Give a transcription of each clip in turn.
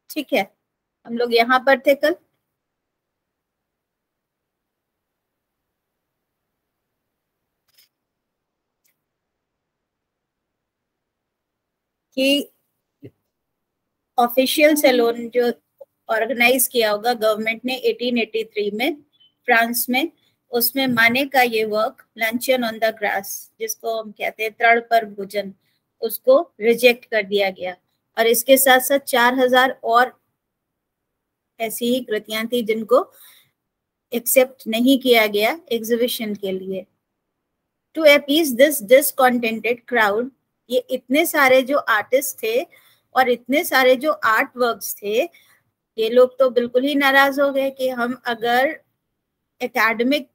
ठीक है, हम लोग यहाँ पर थे कल। कि ऑफिशियल सैलून जो ऑर्गेनाइज किया होगा गवर्नमेंट ने 1883 में फ्रांस में, उसमें माने का ये work luncheon on the grass, जिसको हम कहते हैं तड़ पर भोजन, उसको रिजेक्ट कर दिया गया। और इसके साथ साथ 4000 और ऐसी ही कृतियां थी जिनको एक्सेप्ट नहीं किया गया एग्जीबिशन के लिए। To appease this discontented crowd, ये इतने सारे जो आर्टिस्ट थे और इतने सारे जो आर्ट वर्क्स थे, ये लोग तो बिल्कुल ही नाराज हो गए कि हम अगर एकेडमिक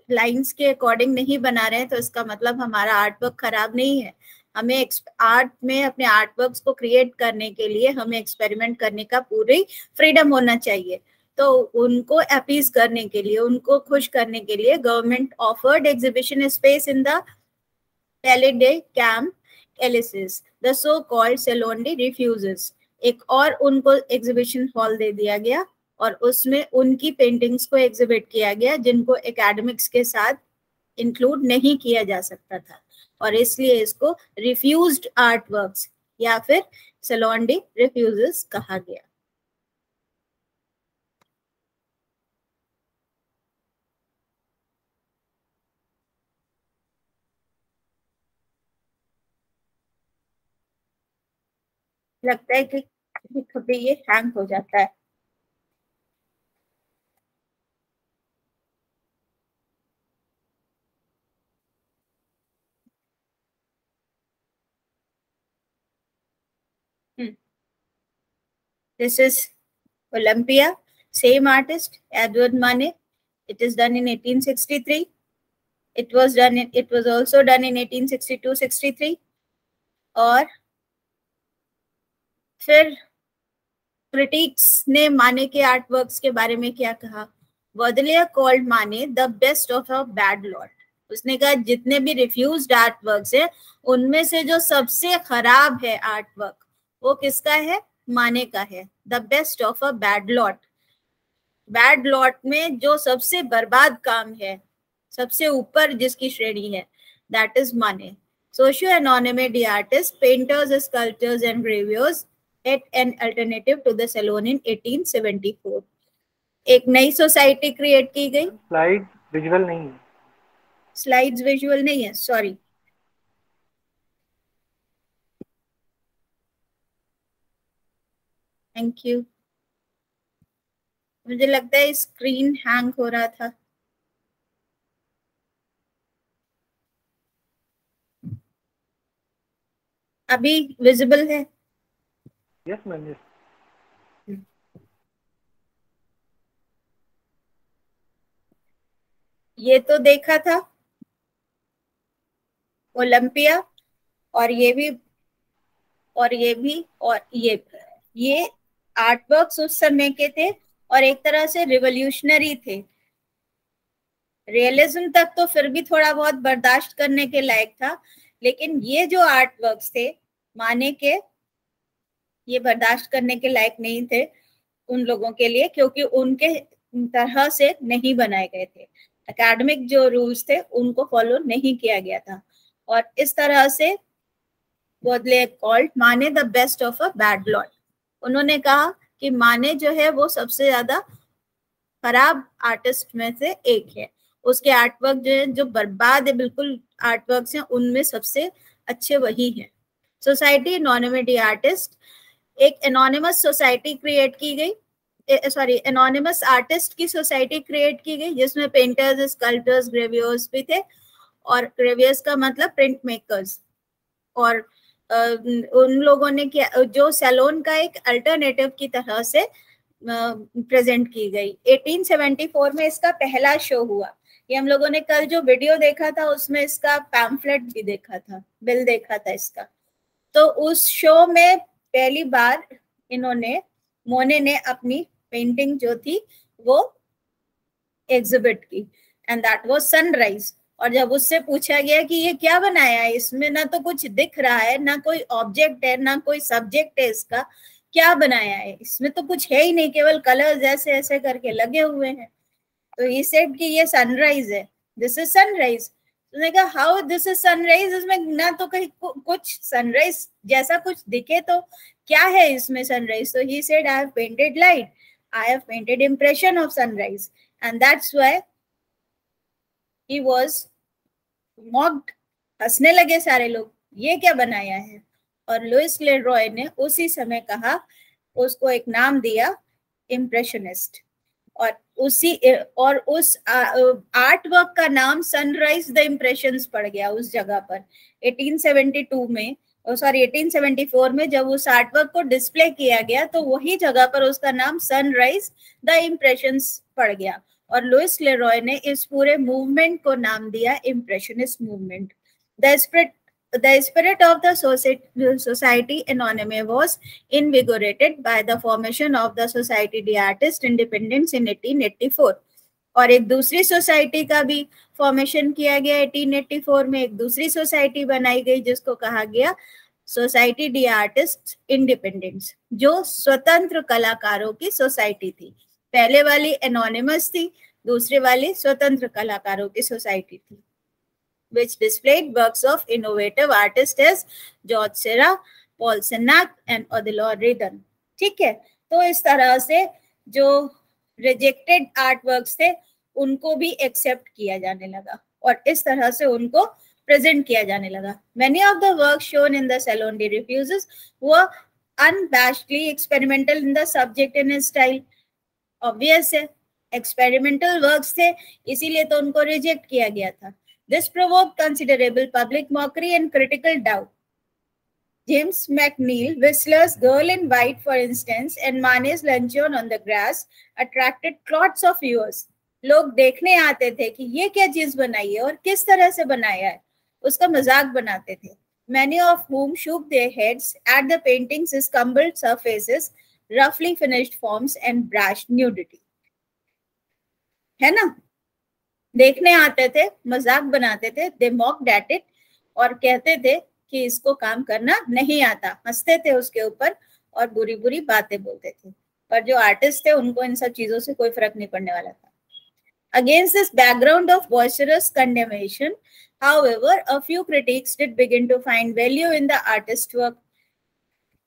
लाइंस के अकॉर्डिंग नहीं बना रहे हैं तो इसका मतलब हमारा आर्ट वर्क खराब नहीं है। हमें आर्ट में अपने आर्ट वर्क्स को क्रिएट करने के लिए हमें एक्सपेरिमेंट करने का पूरी फ्रीडम होना चाहिए। तो उनको अपीज करने के लिए, उनको खुश करने के लिए government offered exhibition space in the palace de Champs Elysees. The so called salon des refuses. एक और उनको एग्जीबिशन हॉल दे दिया गया और उसमें उनकी पेंटिंग्स को एग्जिबिट किया गया जिनको एकेडमिक्स के साथ इंक्लूड नहीं किया जा सकता था, और इसलिए इसको रिफ्यूज्ड आर्ट वर्क्स या फिर सेलोंडी रिफ्यूजेस कहा गया। लगता है कि कभी ये हैंग हो जाता है। This is Olympia, same artist, Edward Manet. It is done in 1863. It was also done in 1862-63. और फिर क्रिटिक्स ने माने के आर्ट वर्क्स के बारे में क्या कहा? Baudelaire called माने the best of a bad lot. उसने कहा जितने भी रिफ्यूज्ड आर्ट वर्क्स है उनमें से जो सबसे खराब है आर्ट वर्क वो किसका है? माने का है। The best of a bad lot, bad lot में जो सबसे बर्बाद काम है, सबसे ऊपर जिसकी श्रेणी है, that is Manet. Societe anonyme artist, painters, sculptors and graveurs at an alternative to the salon in 1874। एक नई सोसाइटी क्रिएट की गई। स्लाइड विजुअल नहीं है। स्लाइड्स विजुअल नहीं है, सॉरी। Thank you. मुझे लगता है स्क्रीन हैंग हो रहा था। अभी विजिबल है? Yes ma'am. ये तो देखा था ओलंपिया, और ये भी और ये भी, और ये आर्टवर्क्स उस समय के थे और एक तरह से रिवॉल्यूशनरी थे। रियलिज्म तक तो फिर भी थोड़ा बहुत बर्दाश्त करने के लायक था, लेकिन ये जो आर्टवर्क्स थे माने के, ये बर्दाश्त करने के लायक नहीं थे उन लोगों के लिए, क्योंकि उनके तरह से नहीं बनाए गए थे। एकेडमिक जो रूल्स थे उनको फॉलो नहीं किया गया था, और इस तरह से Baudelaire called माने the best of a bad lot. उन्होंने कहा कि माने जो है वो सबसे ज्यादा खराब आर्टिस्ट में से एक है। उसके आर्टवर्क जो है, जो बर्बाद है बिल्कुल आर्टवर्क्स हैं, उनमें सबसे अच्छे वही हैं। सोसाइटी एनोनिमिटी आर्टिस्ट, एक एनोनिमस सोसाइटी क्रिएट की गई, एनोनिमस आर्टिस्ट की सोसाइटी क्रिएट की गई जिसमें पेंटर्स, स्कल्पटर्स, ग्रेवियर्स भी थे। और ग्रेवियर्स का मतलब प्रिंट मेकर्स। और उन लोगों ने क्या, जो सैलून का एक अल्टरनेटिव की तरह से प्रेजेंट की गई। 1874 में इसका पहला शो हुआ। ये हम लोगों ने कल जो वीडियो देखा था उसमें इसका पैम्फलेट भी देखा था, बिल देखा था इसका। तो उस शो में पहली बार मोने ने अपनी पेंटिंग जो थी वो एग्जिबिट की, एंड दैट वाज सनराइज। और जब उससे पूछा गया कि ये क्या बनाया है, इसमें ना तो कुछ दिख रहा है, ना कोई ऑब्जेक्ट है, ना कोई सब्जेक्ट है, इसका क्या बनाया है, इसमें तो कुछ है ही नहीं, केवल कलर्स ऐसे ऐसे करके लगे हुए हैं। तो ही सेड कि ये सनराइज है, दिस इज सनराइज। उसने कहा हाउ दिस इज सनराइज, इसमें ना तो कहीं कुछ सनराइज जैसा कुछ दिखे, तो क्या है इसमें सनराइज? तो he said I have painted light, I have painted impression of sunrise, and that's why he was mocked. हंसने लगे सारे लोग, ये क्या बनाया है। और लुइस लेरॉय ने उसी समय कहा, उसको एक नाम दिया, इम्प्रेशनिस्ट। और उस आर्ट वर्क का नाम सनराइज द इम्प्रेशंस पड़ गया उस जगह पर 1872 में, सॉरी 1874 में, जब उस आर्ट वर्क को डिस्प्ले किया गया तो वही जगह पर उसका नाम सनराइज द इम्प्रेशंस पड़ गया। और लुइस लेरॉय ने इस पूरे मूवमेंट को नाम दिया impressionist movement. The spirit of the society anonyme was invigorated by the formation of the Society des Artistes Indépendants in 1884. और एक दूसरी सोसाइटी का भी फॉर्मेशन किया गया 1884 में, एक दूसरी सोसाइटी बनाई गई जिसको कहा गया सोसाइटी डी आर्टिस्ट इंडिपेंडेंट्स, जो स्वतंत्र कलाकारों की सोसाइटी थी। पहले वाली एनोनिमस थी, दूसरी वाली स्वतंत्र कलाकारों की सोसाइटी थी, which displayed works of innovative artists as George Seurat, Paul Sennach and Odilo Redon। ठीक है, तो इस तरह से जो रिजेक्टेड आर्ट वर्क्स थे उनको भी एक्सेप्ट किया जाने लगा और इस तरह से उनको प्रेजेंट किया जाने लगा। Many of the works shown in the Salon de Refuses were unabashedly experimental in the subject and style। Obvious है, एक्सपेरिमेंटल वर्क्स थे, इसीलिए तो उनको रिजेक्ट किया गया था। This provoked considerable public mockery and critical doubt. James McNeill Whistler's Girl in White, for instance, and Manet's Luncheon on the Grass attracted crowds of viewers. लोग देखने आते थे कि ये क्या चीज बनाई है और किस तरह से बनाया है, उसका मजाक बनाते थे। Many of whom shook their heads at the painting's scumbled surfaces, roughly finished forms and brash nudity। है ना, देखने आते थे, मजाक बनाते थे, दे मॉक्ड एट इट, और कहते थे कि इसको काम करना नहीं आता, हंसते थे उसके ऊपर और बुरी बुरी बातें बोलते थे। पर जो आर्टिस्ट थे उनको इन सब चीजों से कोई फर्क नहीं पड़ने वाला था। Against this background of boisterous condemnation, however, a few critics did begin to find value in the artist's work.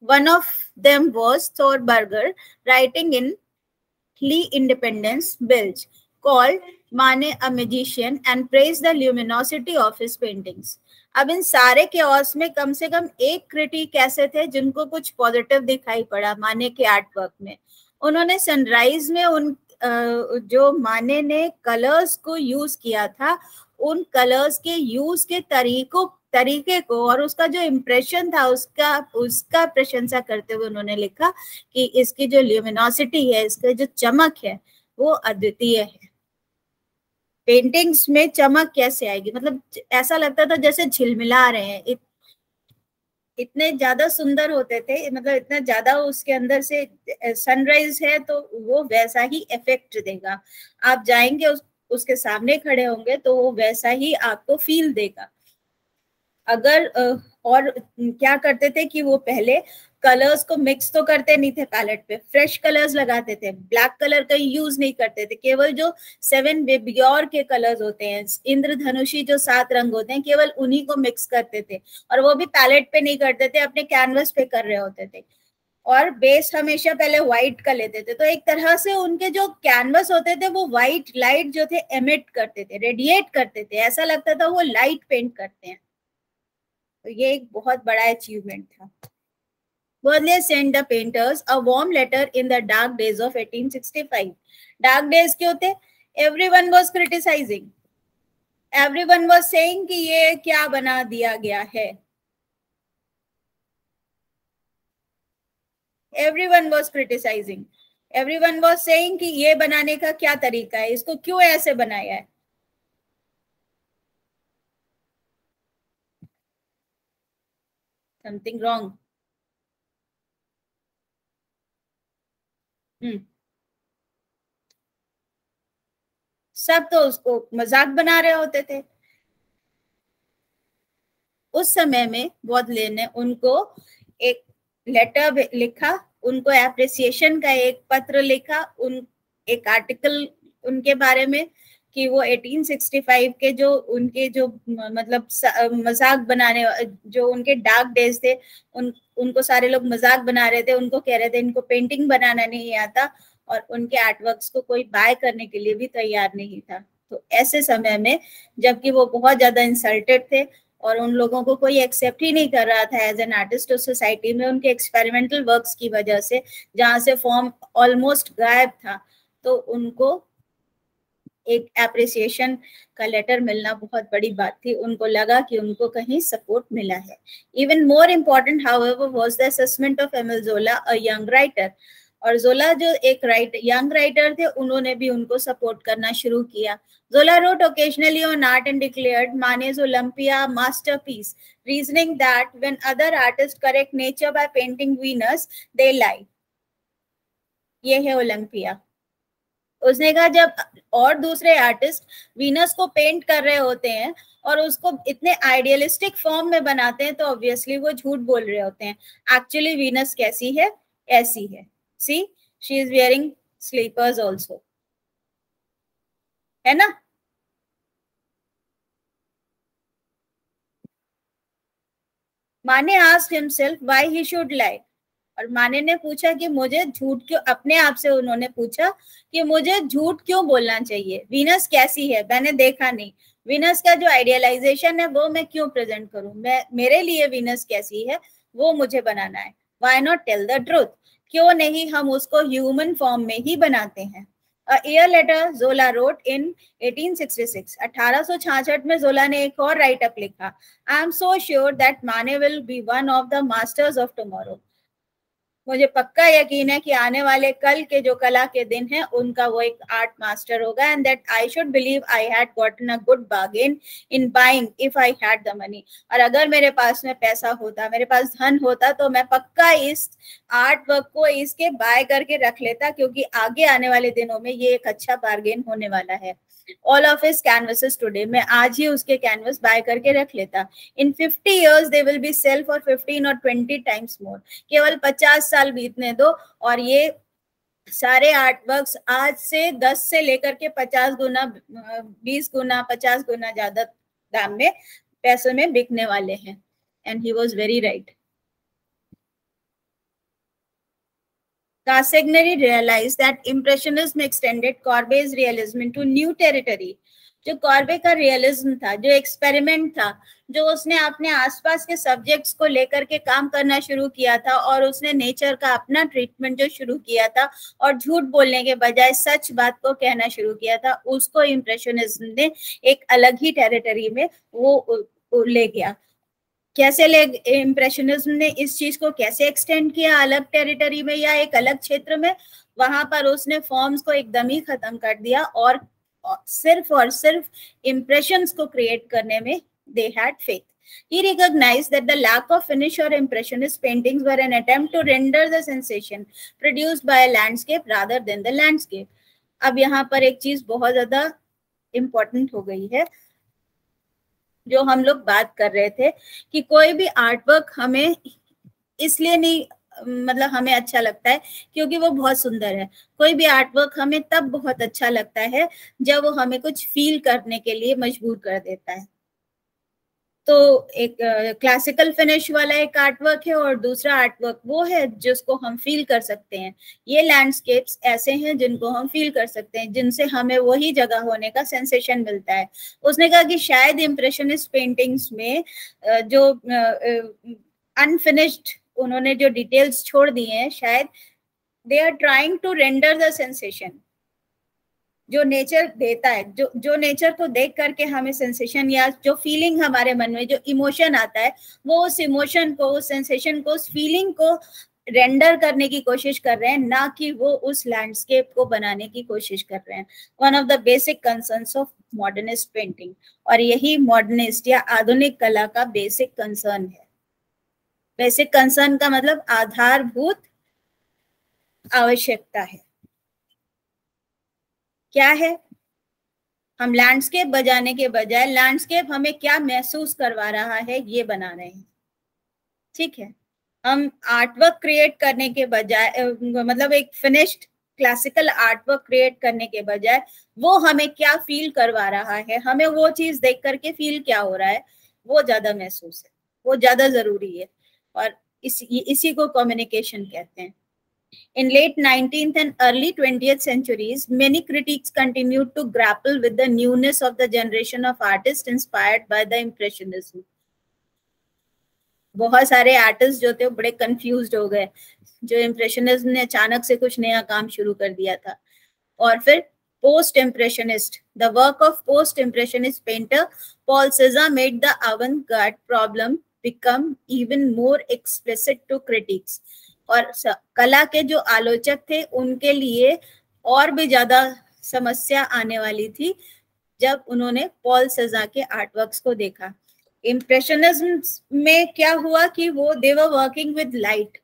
One of them was Thorberger, writing in Lee Independence Bilge, called Manet a magician and praised the luminosity of his paintings। अब इन सारे chaos में कम से कम एक critic ऐसे थे जिनको कुछ positive दिखाई पड़ा माने के आर्ट वर्क में। उन्होंने सनराइज में उन जो माने ने कलर्स को यूज किया था, उन कलर्स के यूज के तरीके को और उसका जो इम्प्रेशन था उसका प्रशंसा करते हुए उन्होंने लिखा कि इसकी जो ल्यूमिनोसिटी है, इसका जो चमक है वो अद्वितीय है। पेंटिंग्स में चमक कैसे आएगी, मतलब ऐसा लगता था जैसे झिलमिला रहे हैं, इतने ज्यादा सुंदर होते थे, मतलब इतना ज्यादा उसके अंदर से सनराइज है तो वो वैसा ही इफेक्ट देगा। आप जाएंगे उसके सामने खड़े होंगे तो वो वैसा ही आपको फील देगा। अगर और क्या करते थे कि वो पहले कलर्स को मिक्स तो करते नहीं थे पैलेट पे, फ्रेश कलर्स लगाते थे, ब्लैक कलर का यूज नहीं करते थे, केवल जो 7 विबग्योर के कलर्स होते हैं, इंद्रधनुषी जो 7 रंग होते हैं, केवल उन्हीं को मिक्स करते थे और वो भी पैलेट पे नहीं करते थे, अपने कैनवस पे कर रहे होते थे। और बेस हमेशा पहले व्हाइट का लेते थे, तो एक तरह से उनके जो कैनवस होते थे वो व्हाइट लाइट जो थे एमिट करते थे, रेडिएट करते थे, ऐसा लगता था वो लाइट पेंट करते हैं। तो ये एक बहुत बड़ा अचीवमेंट था। Berlier sent the painters a warm letter in the dark days of 1865. Dark days क्यों थे? Everyone was criticizing. Everyone was saying कि ये क्या बना दिया गया है। Everyone was criticizing. Everyone was saying कि ये बनाने का क्या तरीका है, इसको क्यों ऐसे बनाया है। Something wrong. सब तो उसको मजाक बना रहे होते थे। उस समय में बॉदले ने उनको एक लेटर लिखा, उनको एप्रिसिएशन का एक पत्र लिखा, उन एक आर्टिकल उनके बारे में कि वो 1865 के जो उनके जो मतलब मजाक बनाने, जो उनके डार्क डेज थे, उनको सारे लोग मजाक बना रहे थे, उनको कह रहे थे इनको पेंटिंग बनाना नहीं आता, और उनके आर्टवर्क्स को कोई बाय करने के लिए भी तैयार नहीं था। तो ऐसे समय में जबकि वो बहुत ज्यादा इंसल्टेड थे और उन लोगों को कोई एक्सेप्ट ही नहीं कर रहा था एज एन आर्टिस्ट उस सोसाइटी में, उनके एक्सपेरिमेंटल वर्क्स की वजह से, जहां से फॉर्म ऑलमोस्ट गायब था, तो उनको एक एप्रिसिएशन का लेटर मिलना बहुत बड़ी बात थी। उनको लगा कि उनको कहीं सपोर्ट मिला है। Even more important however was the assessment of Emile Zola, a young writer. और जोला जो एक यंग राइटर थे, उन्होंने भी उनको सपोर्ट करना शुरू किया। Zola wrote occasionally on art and declared Manet's Olympia a masterpiece, reasoning that when other artists correct nature by painting Venus, they lie. ये है ओलंपिया। उसने कहा जब और दूसरे आर्टिस्ट वीनस को पेंट कर रहे होते हैं और उसको इतने आइडियलिस्टिक फॉर्म में बनाते हैं, तो ऑब्वियसली वो झूठ बोल रहे होते हैं। एक्चुअली वीनस कैसी है? ऐसी है। See, she is wearing slippers also, है ना? Manet asked himself why he should lie. और माने ने पूछा कि मुझे झूठ क्यों, अपने आप से उन्होंने पूछा कि मुझे झूठ क्यों बोलना चाहिए? वीनस कैसी है? मैंने देखा नहीं। वीनस का जो आइडियलाइजेशन है वो मैं क्यों प्रेजेंट करूं? मैं, मेरे लिए वीनस कैसी है वो मुझे बनाना है। Why not tell the truth? क्यों नहीं हम उसको ह्यूमन फॉर्म में ही बनाते हैं? A year later, Zola wrote in 1866. 1866 में जोला ने एक और राइट अप लिखा। I am so sure that Mane will be one of the masters of tomorrow. मुझे पक्का यकीन है कि आने वाले कल के जो कला के दिन हैं, उनका वो एक आर्ट मास्टर होगा। And that I should believe I had gotten a good bargain in buying if I had the money. और अगर मेरे पास में पैसा होता, मेरे पास धन होता, तो मैं पक्का इस आर्ट वर्क को इसके बाय करके रख लेता, क्योंकि आगे आने वाले दिनों में ये एक अच्छा बार्गेन होने वाला है। All of his canvases today, मैं आज ही उसके कैनवस बाय करके रख लेता। In 50 years they will be sell for 15 or 20 times more. केवल 50 साल बीतने दो और ये सारे आर्टवर्क्स आज से 10 से लेकर के 50 गुना, 20 गुना, 50 गुना ज्यादा दाम में, पैसों में बिकने वाले हैं। And he was very right. Cassigneri realized that Impressionism extended Courbet's realism into new territory. जो कॉर्बे का रियलिज्म था, जो एक्सपेरिमेंट था, जो उसने अपने आसपास के सब्जेक्ट्स को लेकर के काम करना शुरू किया था, और उसने नेचर का अपना ट्रीटमेंट जो शुरू किया था और झूठ बोलने के बजाय सच बात को कहना शुरू किया था, उसको इम्प्रेशनिज्म ने एक अलग ही टेरिटरी में वो ले गया। कैसे इम्प्रेशनिज्म ने इस चीज को कैसे एक्सटेंड किया अलग टेरिटरी में या एक अलग क्षेत्र में? वहां पर उसने फॉर्म्स को एकदम ही खत्म कर दिया और सिर्फ इम्प्रेशंस को क्रिएट करने में they had faith. He recognized that the lack of finish or impressionist paintings were an attempt to render the sensation produced by a landscape rather than the landscape. अब यहाँ पर एक चीज बहुत ज्यादा इम्पोर्टेंट हो गई है, जो हम लोग बात कर रहे थे कि कोई भी आर्टवर्क हमें इसलिए नहीं, मतलब हमें अच्छा लगता है क्योंकि वो बहुत सुंदर है। कोई भी आर्टवर्क हमें तब बहुत अच्छा लगता है जब वो हमें कुछ फील करने के लिए मजबूर कर देता है। तो एक क्लासिकल फिनिश वाला एक आर्टवर्क है और दूसरा आर्टवर्क वो है जिसको हम फील कर सकते हैं। ये लैंडस्केप्स ऐसे हैं जिनको हम फील कर सकते हैं, जिनसे हमें वही जगह होने का सेंसेशन मिलता है। उसने कहा कि शायद इम्प्रेशनिस्ट पेंटिंग्स में जो अनफिनिश्ड उन्होंने जो डिटेल्स छोड़ दिए हैं, शायद they are trying to render the sensation जो नेचर देता है, जो नेचर को देख करके हमें सेंसेशन या जो फीलिंग हमारे मन में जो इमोशन आता है, वो उस इमोशन को, उस सेंसेशन को, उस फीलिंग को रेंडर करने की कोशिश कर रहे हैं, ना कि वो उस लैंडस्केप को बनाने की कोशिश कर रहे हैं। One of the basic concerns of modernist painting, और यही मॉडर्निस्ट या आधुनिक कला का बेसिक कंसर्न है। बेसिक कंसर्न का मतलब आधारभूत आवश्यकता है। क्या है? हम लैंडस्केप बजाने के बजाय लैंडस्केप हमें क्या महसूस करवा रहा है ये बना रहे हैं, ठीक है। हम आर्टवर्क क्रिएट करने के बजाय मतलब एक फिनिश्ड क्लासिकल आर्टवर्क क्रिएट करने के बजाय वो हमें क्या फील करवा रहा है, हमें वो चीज देख करके फील क्या हो रहा है, वो ज्यादा महसूस है, वो ज्यादा जरूरी है। और इसी को कम्युनिकेशन कहते हैं। In late 19th and early 20th centuries, many critics continued to grapple with the newness of the generation of artists inspired by the Impressionism. बहुत सारे आर्टिस्ट जो थे वो बड़े कंफ्यूज्ड हो गए, जो इम्प्रेशनिज्म ने अचानक से कुछ नया काम शुरू कर दिया था। और फिर post impressionist, the work of post impressionist painter Paul Cezanne made the avant-garde problem become even more explicit to critics. और कला के जो आलोचक थे उनके लिए और भी ज्यादा समस्या आने वाली थी जब उन्होंने पॉल सेज़ा के आर्टवर्क्स को देखा। इम्प्रेशनिज्म में क्या हुआ कि वो they were working with light,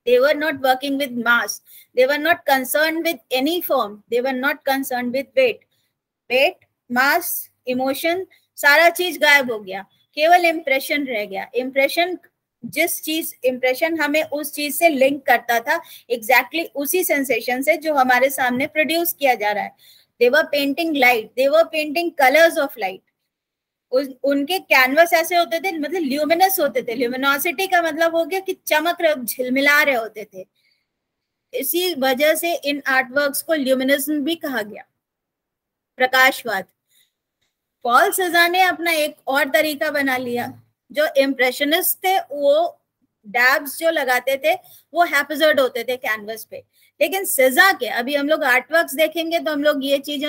they were not working with mass, they were not concerned with any form, they were not concerned with weight, mass, emotion, सारा चीज गायब हो गया, केवल इम्प्रेशन रह गया। इम्प्रेशन, जिस चीज इम्प्रेशन हमें उस चीज से लिंक करता था, एग्जैक्टली उसी सेंसेशन से जो हमारे सामने प्रोड्यूस किया जा रहा है। they were painting light, they were painting colors of light। उनके कैनवस ऐसे होते थे, मतलब ल्यूमिनस होते थे। ल्यूमिनोसिटी का मतलब हो गया कि चमक रहे, झिलमिला रहे होते थे। इसी वजह से इन आर्टवर्क्स को ल्यूमिनिज्म भी कहा गया, प्रकाशवाद। पॉल सेज़ा ने अपना एक और तरीका बना लिया। जो इम्प्रेशनिस्ट थे वो डैब्स जो लगाते थे वो हैप्पीजर्ड होते थे कैनवस पे, लेकिन सेज़ा के, अभी हम लोग आर्टवर्क्स देखेंगे तो हम लोग ये चीजें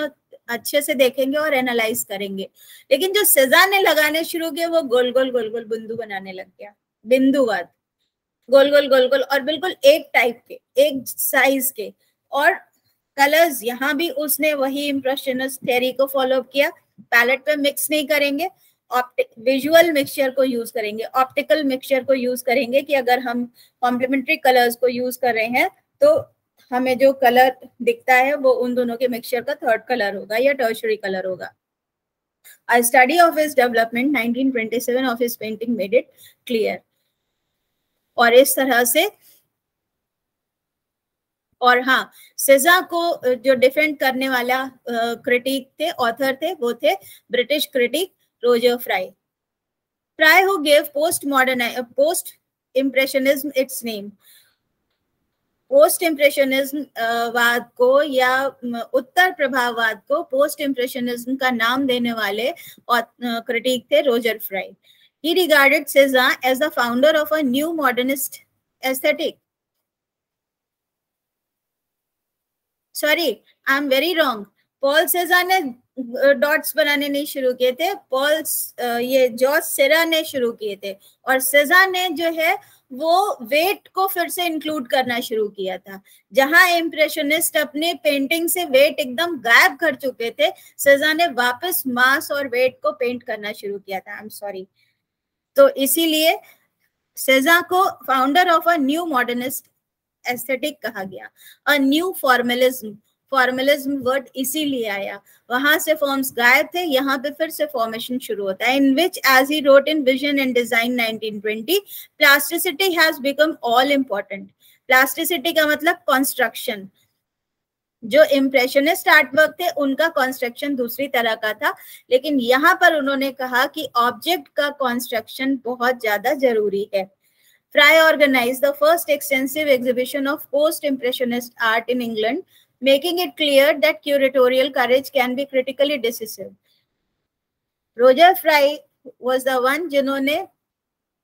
अच्छे से देखेंगे और एनालाइज करेंगे। लेकिन जो सेज़ा ने लगाने शुरू किए वो गोल गोल गोल गोल बिंदु बनाने लग गया, बिंदुवाद, गोल गोल गोल गोल, और बिल्कुल एक टाइप के, एक साइज के। और कलर्स, यहाँ भी उसने वही इम्प्रेशनिस्ट थ्योरी को फॉलो किया। पैलेट पे मिक्स नहीं करेंगे, विजुअल मिक्सचर को यूज करेंगे, ऑप्टिकल मिक्सचर को यूज करेंगे कि अगर हम कॉम्प्लीमेंट्री कलर्स को यूज कर रहे हैं तो हमें जो कलर दिखता है वो उन दोनों के मिक्सचर का थर्ड कलर होगा या टर्शियरी कलर होगा। A study of his development 1927 of his painting made it clear। और इस तरह से, और हाँ, सेज़ा को जो डिफेंड करने वाला क्रिटिक थे, ऑथर थे, वो थे British critic Roger fry. Fry who gave post impressionism its name। Post impressionism वाद को या उत्तर प्रभाववाद को पोस्ट इम्प्रेशनिज्म का नाम देने वाले क्रिटिक थे Roger fry. He regarded Cézanne as the founder of a new modernist aesthetic। Sorry, I'm very wrong। Paul Cezanne ने डॉट्स बनाने नहीं शुरू किए थे, ये जॉर्ज सेरा ने शुरू किए थे। और सेज़ा ने जो है वो वेट को फिर से इंक्लूड करना शुरू किया था। जहां इम्प्रेशनिस्ट अपने पेंटिंग से वेट एकदम गायब कर चुके थे, सेज़ा ने वापस मास और वेट को पेंट करना शुरू किया था। I am sorry. तो इसीलिए सेज़ा को founder of a new modernist aesthetic कहा गया। A new formalism, formalism word इसीलिए आया, वहां से फॉर्म्स गायब थे, यहाँ पे फिर से फॉर्मेशन शुरू होता है। In which as he wrote in vision and design 1920, plasticity has become all important. Plasticity का मतलब कंस्ट्रक्शन। जो इम्प्रेशनिस्ट आर्टवर्क थे उनका कंस्ट्रक्शन दूसरी तरह का था, लेकिन यहाँ पर उन्होंने कहा कि ऑब्जेक्ट का कंस्ट्रक्शन बहुत ज्यादा जरूरी है। Fry organized the first extensive exhibition of post-impressionist art in England, making it clear that curatorial courage can be critically decisive। Roger Fry was the one जिन्होंने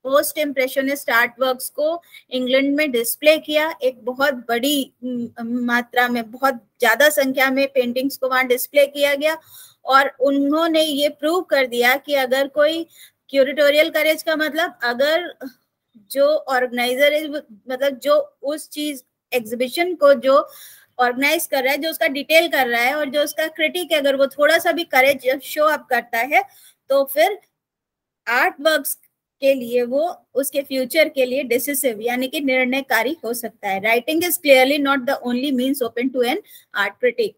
पोस्ट इम्प्रेशनिस्ट आर्ट वर्क्स को England में display किया। एक बहुत बड़ी मात्रा में, बहुत ज्यादा संख्या में पेंटिंग्स को वहां डिस्प्ले किया गया, और उन्होंने ये प्रूव कर दिया कि अगर कोई क्यूरेटोरियल करेज का मतलब, अगर जो ऑर्गेनाइजर है, मतलब जो उस चीज एग्जीबिशन को जो ऑर्गेनाइज कर रहा है, जो उसका डिटेल कर रहा है, और जो उसका क्रिटिक है, अगर वो थोड़ा सा भी करेज शो अप करता है तो फिर आर्ट वर्क्स के लिए, वो उसके फ्यूचर के लिए डिसिसिव यानी कि निर्णयकारी हो सकता है। Writing is clearly not the only means open to an art critic.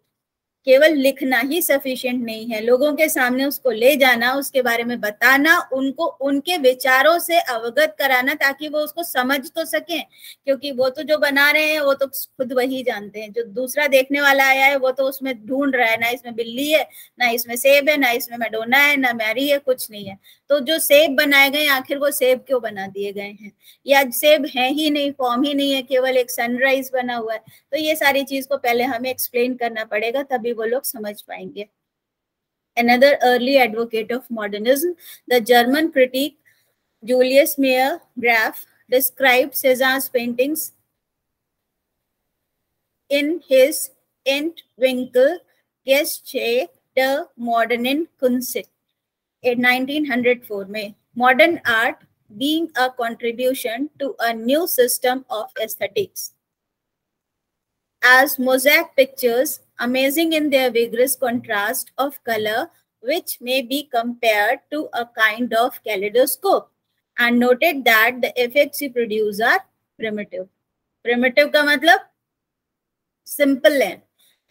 केवल लिखना ही सफिशिएंट नहीं है, लोगों के सामने उसको ले जाना, उसके बारे में बताना, उनको उनके विचारों से अवगत कराना ताकि वो उसको समझ तो सकें, क्योंकि वो तो जो बना रहे हैं वो तो खुद वही जानते हैं, जो दूसरा देखने वाला आया है वो तो उसमें ढूंढ रहा है, ना इसमें बिल्ली है, ना इसमें सेब है, ना इसमें मैडोना है, ना मैरी है, कुछ नहीं है। तो जो सेब बनाए गए आखिर वो सेब क्यों बना दिए गए हैं, या सेब है ही नहीं, फॉर्म ही नहीं है, केवल एक सनराइज बना हुआ है। तो ये सारी चीज को पहले हमें एक्सप्लेन करना पड़ेगा, तभी वो लोग समझ पाएंगे। Another early advocate of modernism, the German critic Julius Meyer Graf, described Cézanne's paintings in his Entwinkel Geschichte der modernen Kunst in 1904 में, modern art being a contribution to a new system of aesthetics. As mosaic pictures, amazing in their vigorous contrast of color, which may be compared to a kind of kaleidoscope, and noted that the effects he produce are primitive. Primitive का मतलब simple है,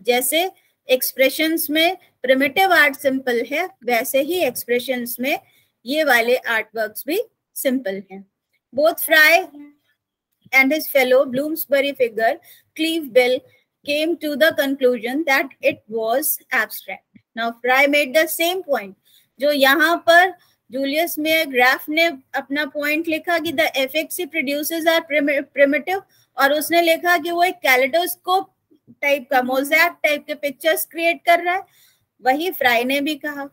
जैसे expressions में primitive art simple है, वैसे ही expressions में ये वाले आर्ट वर्क्स भी सिंपल हैं. Both fry and his fellow Bloomsbury figure, Cleve Bell, came to the conclusion that it was abstract. Now, Fry made the same point. जो यहाँ पर जूलियस मेयर ग्राफ ने अपना पॉइंट लिखा कि the effects he produces are primitive, और उसने लिखा कि वो एक कैलेडोस्कोप टाइप का, मोज़ैक टाइप के पिक्चर्स क्रिएट कर रहा है, वही फ्राई ने भी कहा.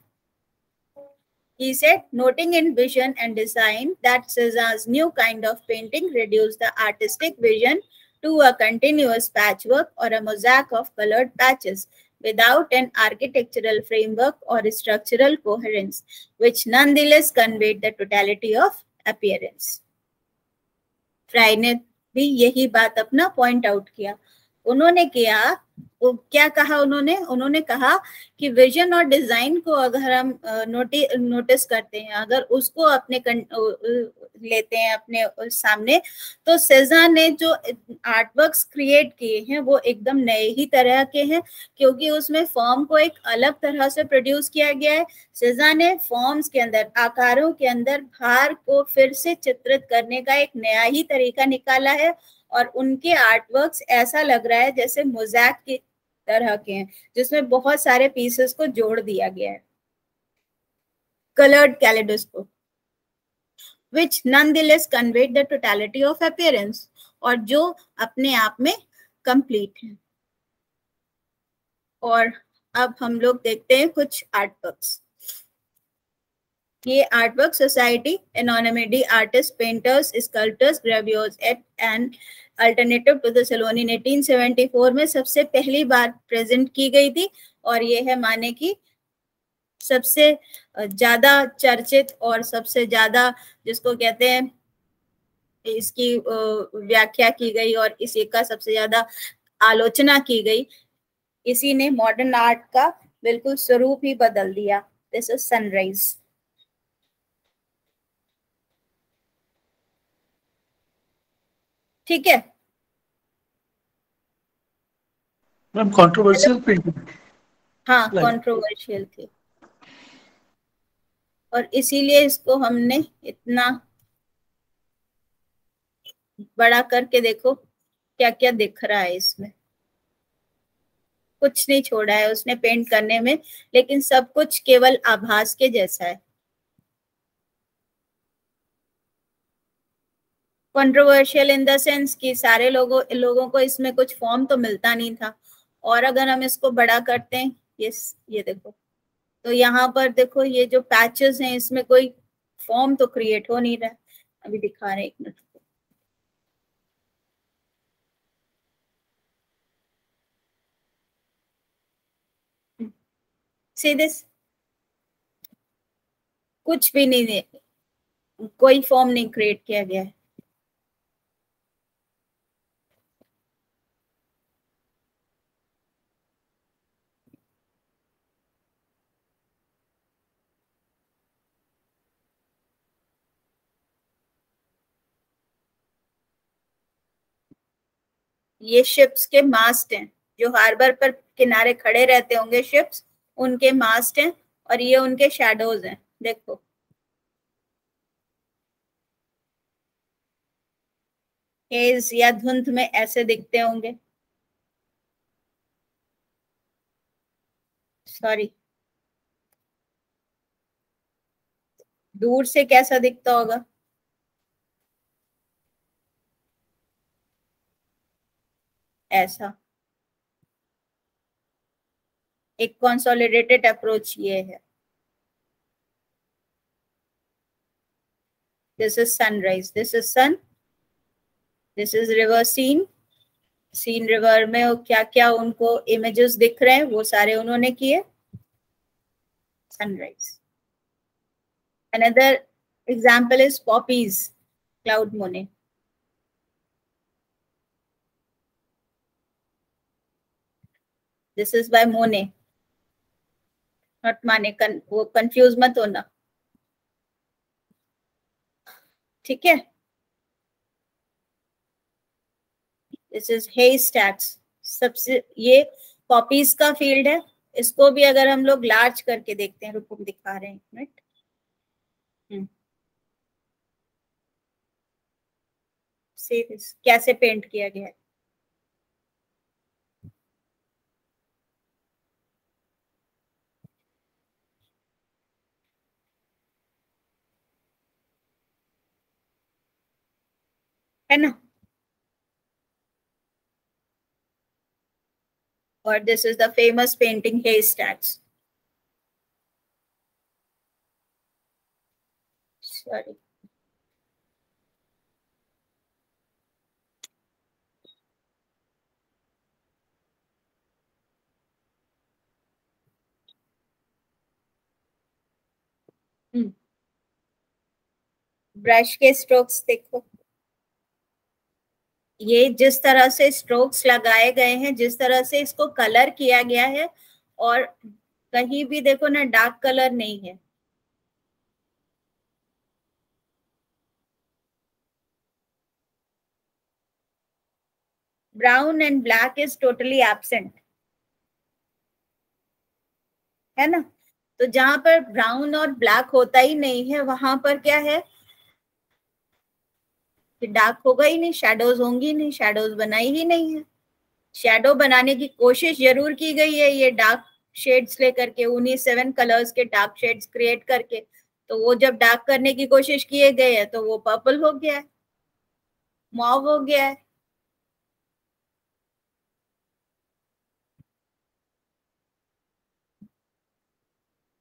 He said, noting in vision and design that Cézanne's new kind of painting reduced the artistic vision to a continuous patchwork or a mosaic of colored patches without an architectural framework or structural coherence, which nonetheless conveyed the totality of appearance. Fry ने भी यही बात अपना point out किया. उन्होंने क्या कहा, उन्होंने कहा कि विजन और डिजाइन को अगर हम नोटिस करते हैं, अगर उसको अपने लेते हैं अपने सामने, तो सेज़ान ने जो आर्टवर्क्स क्रिएट किए हैं वो एकदम नए ही तरह के हैं, क्योंकि उसमें फॉर्म को एक अलग तरह से प्रोड्यूस किया गया है. सेज़ान ने फॉर्म्स के अंदर, आकारों के अंदर भार को फिर से चित्रित करने का एक नया ही तरीका निकाला है, और उनके आर्टवर्क्स ऐसा लग रहा है जैसे मोज़ैक की तरह के हैं, जिसमें बहुत सारे पीसेस को जोड़ दिया गया है. Coloured kaleidoscope which nonetheless conveyed the totality of appearance, और जो अपने आप में कंप्लीट है. और अब हम लोग देखते हैं कुछ आर्टवर्क्स. ये artwork society anonymity artist, painters, sculptors, graveurs and alternative to the salon 1874 में सबसे पहली बार प्रेजेंट की गई थी, और ये है माने की सबसे ज्यादा चर्चित और सबसे ज्यादा जिसको कहते हैं इसकी व्याख्या की गई और इसी का सबसे ज्यादा आलोचना की गई. इसी ने मॉडर्न आर्ट का बिल्कुल स्वरूप ही बदल दिया. This is sunrise. ठीक है मैम, कंट्रोवर्शियल पेंटिंग. हाँ, कंट्रोवर्शियल थी, और इसीलिए इसको हमने इतना बड़ा करके, देखो क्या क्या दिख रहा है इसमें, कुछ नहीं छोड़ा है उसने पेंट करने में, लेकिन सब कुछ केवल आभास के जैसा है. कंट्रोवर्शियल इन द सेंस कि सारे लोगों को इसमें कुछ फॉर्म तो मिलता नहीं था, और अगर हम इसको बड़ा करते हैं, ये देखो, तो यहाँ पर देखो ये जो पैचेस हैं इसमें कोई फॉर्म तो क्रिएट हो नहीं रहा है. अभी दिखा रहे हैं, एक मिनट. See this? कुछ भी नहीं है, कोई फॉर्म नहीं क्रिएट किया गया है. ये शिप्स के मास्ट हैं जो हार्बर पर किनारे खड़े रहते होंगे शिप्स, उनके मास्ट हैं और ये उनके शैडोज हैं। देखो हेज या धुंध में ऐसे दिखते होंगे, सॉरी दूर से कैसा दिखता होगा, ऐसा। एक कंसोलिडेटेड अप्रोच ये है। This is sunrise, this is sun, this is river scene. Scene river में क्या क्या उनको इमेजेस दिख रहे हैं वो सारे उन्होंने किए। Sunrise. Another example is poppies, cloud मोने। दिस इज बाय मोने, नॉट माने, वो कंफ्यूज मत होना, ठीक है। दिस इज हेस्टैक्स, सबसे ये पॉपीज का फील्ड है। इसको भी अगर हम लोग लार्ज करके देखते हैं, रुको दिखा रहे हैं, राइट। कैसे पेंट किया गया है, है ना। और this is the famous painting haystacks, sorry. Brush के स्ट्रोक्स देखो, ये जिस तरह से स्ट्रोक्स लगाए गए हैं, जिस तरह से इसको कलर किया गया है, और कहीं भी देखो ना डार्क कलर नहीं है। Brown and black is totally absent, है ना। तो जहां पर ब्राउन और ब्लैक होता ही नहीं है, वहां पर क्या है कि डार्क होगा ही नहीं, शैडोज होंगी नहीं, शैडोज बनाई ही नहीं है। शैडो बनाने की कोशिश जरूर की गई है, ये डार्क शेड्स लेकर के, उन्हीं 7 कलर्स के डार्क शेड्स क्रिएट करके। तो वो जब डार्क करने की कोशिश किए गए हैं तो वो पर्पल हो गया है, मॉव हो गया है।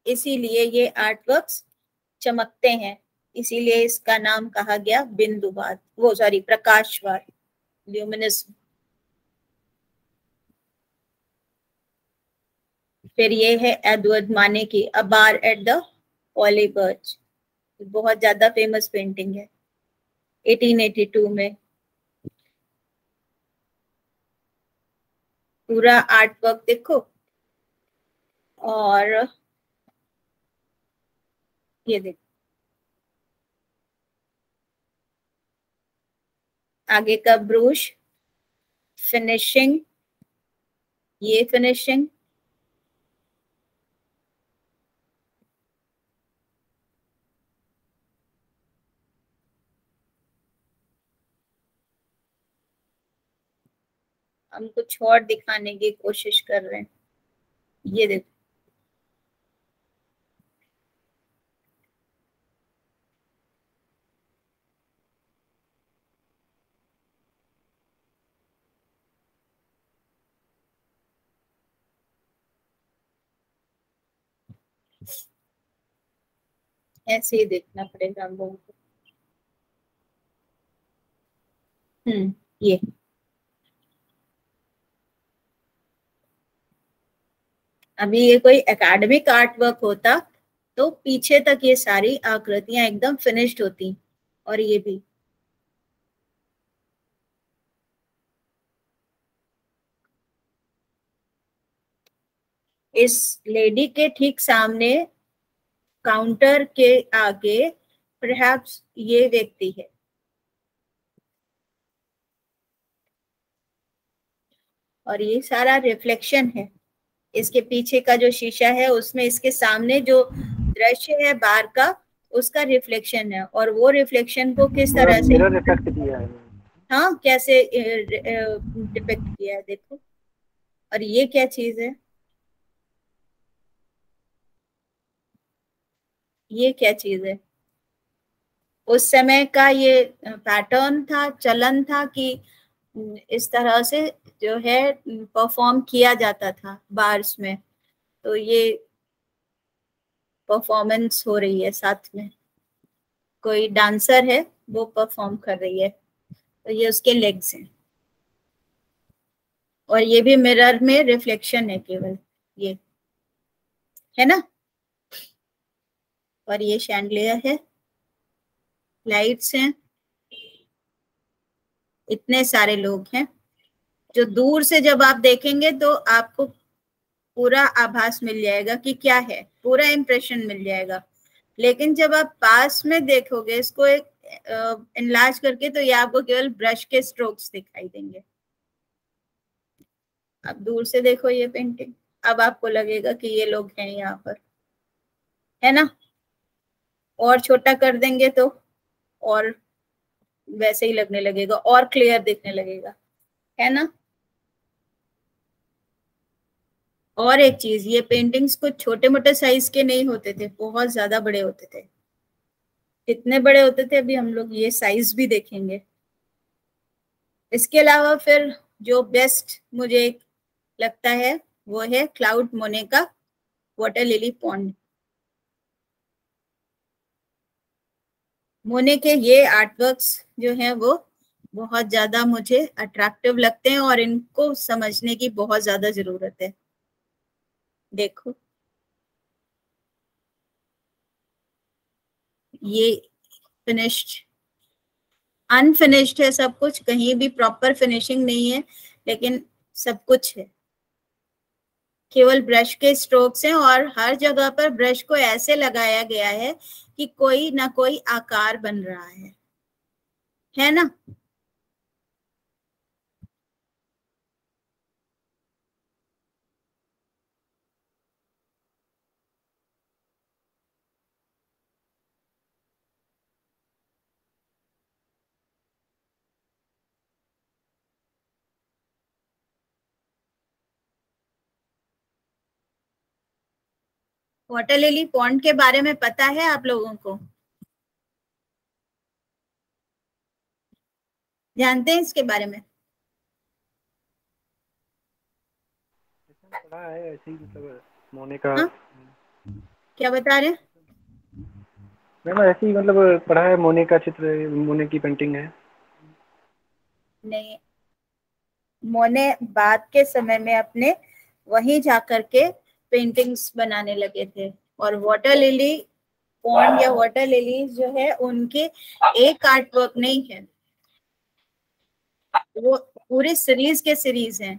इसीलिए ये आर्टवर्क्स चमकते हैं, इसीलिए इसका नाम कहा गया बिंदुवाद, वो सॉरी प्रकाशवाद, ल्यूमिनिज्म। फिर ये है एडवर्ड माने की अ बार एट द पॉली बर्च, बहुत ज्यादा फेमस पेंटिंग है 1882 में। पूरा आर्ट वर्क देखो, और ये देखो आगे का ब्रूश, फिनिशिंग, ये फिनिशिंग, हम कुछ और दिखाने की कोशिश कर रहे हैं। ये देखो ऐसे ही देखना पड़ेगा हम लोगों को। ये अभी ये कोई एकेडमिक आर्ट वर्क होता तो पीछे तक ये सारी आकृतियां एकदम फिनिश्ड होती, और ये भी। इस लेडी के ठीक सामने काउंटर के आगे परहैप्स ये व्यक्ति है, और ये सारा रिफ्लेक्शन है। इसके पीछे का जो शीशा है उसमें इसके सामने जो दृश्य है बाहर का उसका रिफ्लेक्शन है, और वो रिफ्लेक्शन को किस तरह से मिरर इफेक्ट दिया है। हाँ कैसे डिपिक्ट किया है देखो। और ये क्या चीज है, ये क्या चीज है? उस समय का ये पैटर्न था, चलन था कि इस तरह से जो है परफॉर्म किया जाता था बार्स में। तो ये परफॉर्मेंस हो रही है, साथ में कोई डांसर है वो परफॉर्म कर रही है, तो ये उसके लेग्स हैं। और ये भी मिरर में रिफ्लेक्शन है केवल, ये है ना। और ये शैंडलियर है, लाइट्स हैं, इतने सारे लोग हैं। जो दूर से जब आप देखेंगे तो आपको पूरा आभास मिल जाएगा कि क्या है, पूरा इंप्रेशन मिल जाएगा। लेकिन जब आप पास में देखोगे इसको एक इनलार्ज करके, तो ये आपको केवल ब्रश के स्ट्रोक्स दिखाई देंगे। आप दूर से देखो ये पेंटिंग, अब आपको लगेगा कि ये लोग हैं यहाँ पर, है ना। और छोटा कर देंगे तो और वैसे ही लगने लगेगा, और क्लियर दिखने लगेगा, है ना। और एक चीज, ये पेंटिंग्स कुछ छोटे मोटे साइज के नहीं होते थे, बहुत ज्यादा बड़े होते थे। कितने बड़े होते थे अभी हम लोग ये साइज भी देखेंगे। इसके अलावा फिर जो बेस्ट मुझे लगता है वो है क्लाउड मोने का वाटर लिली पॉन्ड। मोने के ये आर्टवर्क्स जो हैं वो बहुत ज्यादा मुझे अट्रैक्टिव लगते हैं, और इनको समझने की बहुत ज्यादा जरूरत है। देखो ये फिनिश्ड, अनफिनिश्ड है सब कुछ, कहीं भी प्रॉपर फिनिशिंग नहीं है, लेकिन सब कुछ है। केवल ब्रश के स्ट्रोक्स हैं, और हर जगह पर ब्रश को ऐसे लगाया गया है कि कोई ना कोई आकार बन रहा है ना। वाटर लिली पॉन्ड के बारे में पता है आप लोगों को? जानते हैं इसके बारे में? पढ़ा है ऐसे ही, मतलब मोने का। हाँ? क्या बता रहे हैं? मैम ऐसे ही मतलब पढ़ा है, मोने का चित्र, मोने की पेंटिंग है। नहीं, मोने बाद के समय में अपने वहीं जाकर के पेंटिंग्स बनाने लगे थे। और वाटर लिली पॉन्ड या वाटर लिली जो है उनके एक आर्ट वर्क नहीं है, वो पूरे सीरीज के सीरीज हैं।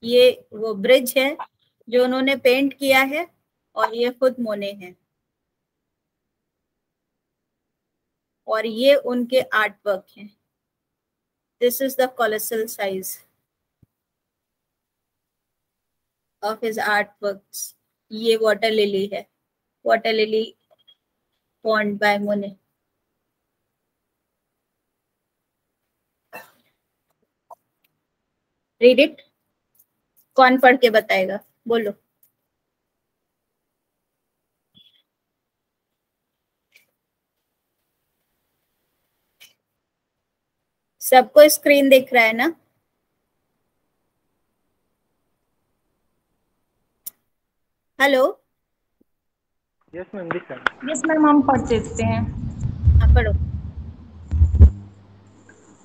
ये वो ब्रिज है जो उन्होंने पेंट किया है, और ये खुद मोने हैं, और ये उनके आर्ट वर्क हैं। This is the colossal size of his art works. ये वाटर लिली है, वाटर लिली पॉन्ड बाय मोने। Read it. कौन पढ़ के बताएगा, बोलो। सबको स्क्रीन दिख रहा है ना? हेलो। यस मैम, दिख रहा है। यस मैम, हम पढ़ देते हैं। हाँ पढ़ो।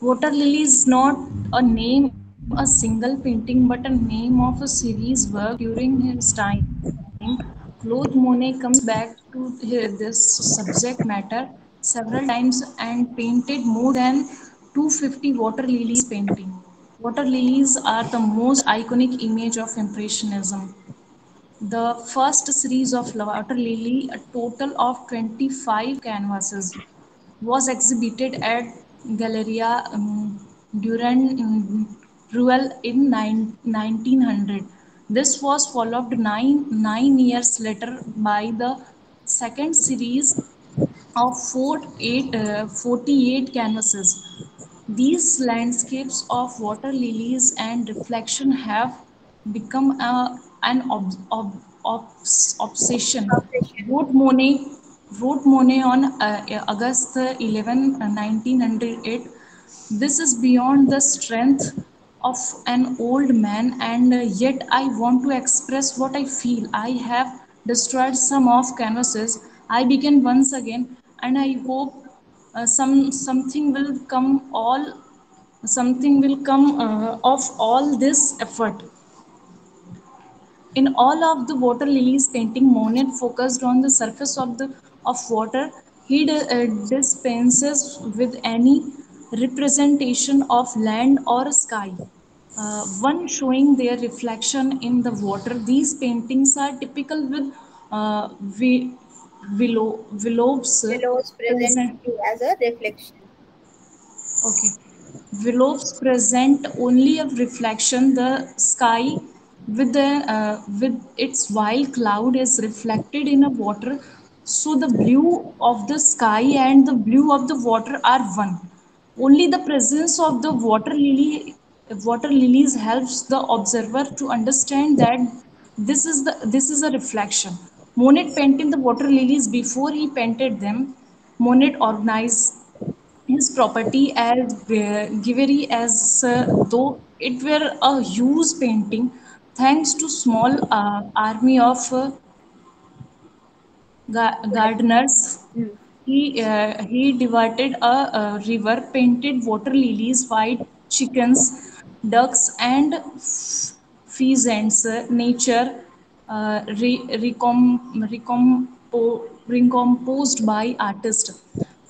Water Lily is not a name, a single painting, but a name of a series work during his time. Claude Monet comes back to this subject matter several times and painted more than 250 water lilies painting. Water lilies are the most iconic image of Impressionism. The first series of Water Lily, a total of 25 canvases, was exhibited at Galleria Durand Ruel in 1900. This was followed nine years later by the second series of 48 canvases. These landscapes of water lilies and reflection have become an obsession. Obsession. Wrote Monet, wrote Monet on August 11, 1908. This is beyond the strength of an old man, and yet I want to express what I feel. I have destroyed some of canvases. I begin once again, and I hope something will come of all this effort. In all of the water lilies painting, Monet focused on the surface of water. He dispenses with any representation of land or sky. One showing their reflection in the water. These paintings are typical with uh, vi- Willows Willows present present. as a reflection. Okay. Willows present only a reflection. The sky with its wild cloud is reflected in a water. So the blue of the sky and the blue of the water are one. Only the presence of the water lilies helps the observer to understand that this is a reflection. Monet painted the water lilies before he painted them. Monet organized his property as givery as though it were a huge painting. Thanks to small army of gardeners, Hmm. he diverted a river, painted water lilies, white chickens, ducks, and pheasants. Nature recomposed by artist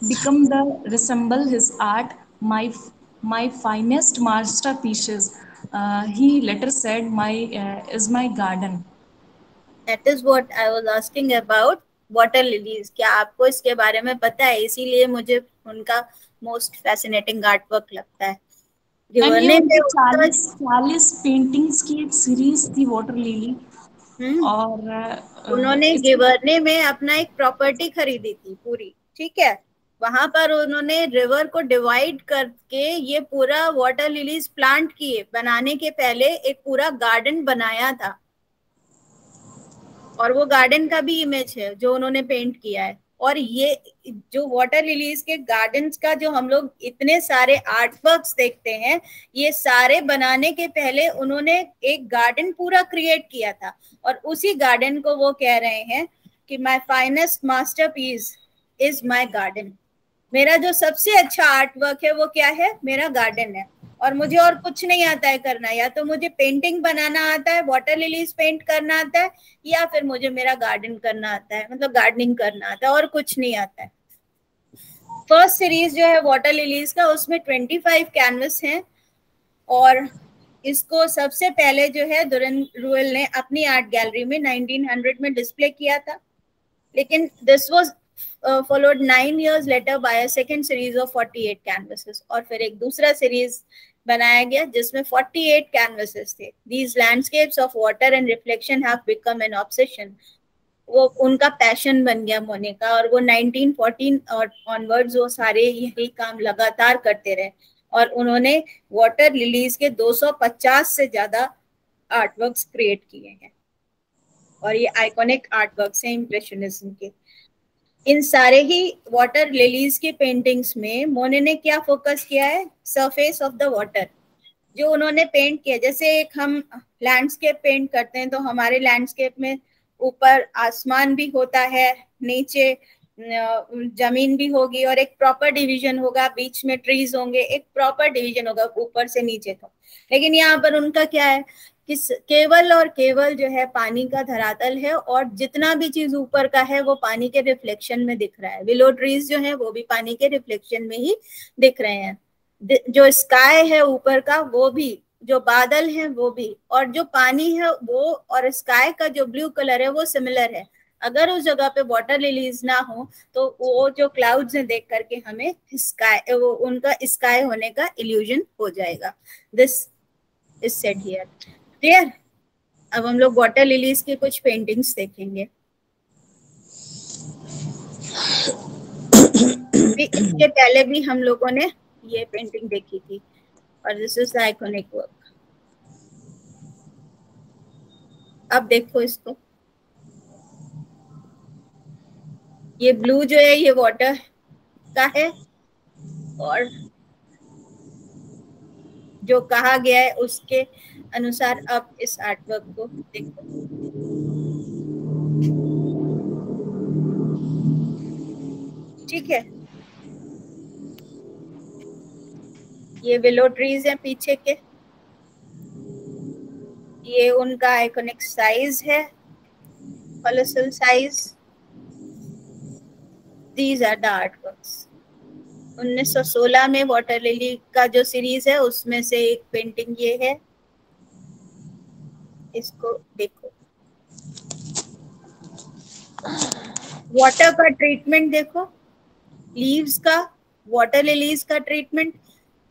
become the resemble his art, my finest masterpieces. He later said, my is my garden. That is what I was asking about water lilies. क्या आपको इसके बारे में पता है? इसीलिए मुझे उनका मोस्ट फैसिनेटिंग आर्ट वर्क लगता है. एंड ये गिवर्ने उनकी में उनका 40 पेंटिंग्स की एक सीरीज थी वाटर लिली. और उन्होंने गिवर्ने में अपना एक प्रॉपर्टी खरीदी थी पूरी, ठीक है. वहां पर उन्होंने रिवर को डिवाइड करके ये पूरा वाटर लिलीज प्लांट किए. बनाने के पहले एक पूरा गार्डन बनाया था, और वो गार्डन का भी इमेज है जो उन्होंने पेंट किया है. और ये जो वाटर लिलीज के गार्डन्स का जो हम लोग इतने सारे आर्ट वर्क्स देखते हैं, ये सारे बनाने के पहले उन्होंने एक गार्डन पूरा क्रिएट किया था. और उसी गार्डन को वो कह रहे हैं कि my finest masterpiece is my garden. मेरा जो सबसे अच्छा आर्ट वर्क है वो क्या है? मेरा गार्डन है. और मुझे और कुछ नहीं आता है करना. या तो मुझे पेंटिंग बनाना आता है, वाटर लिलीज पेंट करना आता है, या फिर मुझे मेरा गार्डन करना आता है, मतलब गार्डनिंग करना आता है, और कुछ नहीं आता है. फर्स्ट सीरीज जो है वाटर लिलीज का, उसमें 25 कैनवस हैं. और इसको सबसे पहले जो है दुरेन रुएल ने अपनी आर्ट गैलरी में 1900 में डिस्प्ले किया था. लेकिन this was followed 9 years later by a second series of 48 canvases. और फिर एक दूसरा सीरीज बनाया गया जिसमें 48 canvases थे. These landscapes of water and reflection have become an obsession. वो उनका पैशन बन गया मोने का. और वो 1914 और ऑनवर्ड्स वो सारे यही काम लगातार करते रहे. और उन्होंने वाटर लिलीज के 250 से ज्यादा आर्टवर्क्स क्रिएट किए हैं. और ये आइकॉनिक आर्टवर्क्स हैं इम्प्रेशनिज्म के. इन सारे ही वाटर लिलीज की पेंटिंग्स में मोने ने क्या फोकस किया है? Surface of the water. जो उन्होंने पेंट किया, जैसे एक हम लैंडस्केप पेंट करते हैं तो हमारे लैंडस्केप में ऊपर आसमान भी होता है, नीचे जमीन भी होगी, और एक प्रॉपर डिवीजन होगा, बीच में ट्रीज होंगे, एक प्रॉपर डिवीजन होगा ऊपर से नीचे तक. लेकिन यहाँ पर उनका क्या है कि केवल और केवल जो है पानी का धरातल है, और जितना भी चीज ऊपर का है वो पानी के रिफ्लेक्शन में दिख रहा है. विलो ट्रीज जो है वो भी पानी के रिफ्लेक्शन में ही दिख रहे हैं. जो स्काई है ऊपर का वो भी, जो बादल है वो भी, और जो पानी है वो और स्काई का जो ब्लू कलर है वो सिमिलर है. अगर उस जगह पे वाटर लिलीज ना हो तो वो जो क्लाउड्स हैं देख करके हमें स्काई, वो उनका स्काई होने का इल्यूजन हो जाएगा. This is said here. Clear? अब हम लोग वाटर लिलीज की कुछ पेंटिंग्स देखेंगे। इसके पहले भी हम लोगों ने ये पेंटिंग देखी थी और this is the iconic work. अब देखो इसको, ये ब्लू जो है ये वाटर का है और जो कहा गया है उसके अनुसार अब इस आर्टवर्क को देखो। ठीक है, ये विलो ट्रीज हैं पीछे के, ये उनका आइकॉनिक साइज है, colossal size. These are the artworks. 1916 में वाटर लिली का जो सीरीज है उसमें से एक पेंटिंग ये है, इसको देखो। वाटर का ट्रीटमेंट देखो, लीव्स का, वाटर लिलीज का ट्रीटमेंट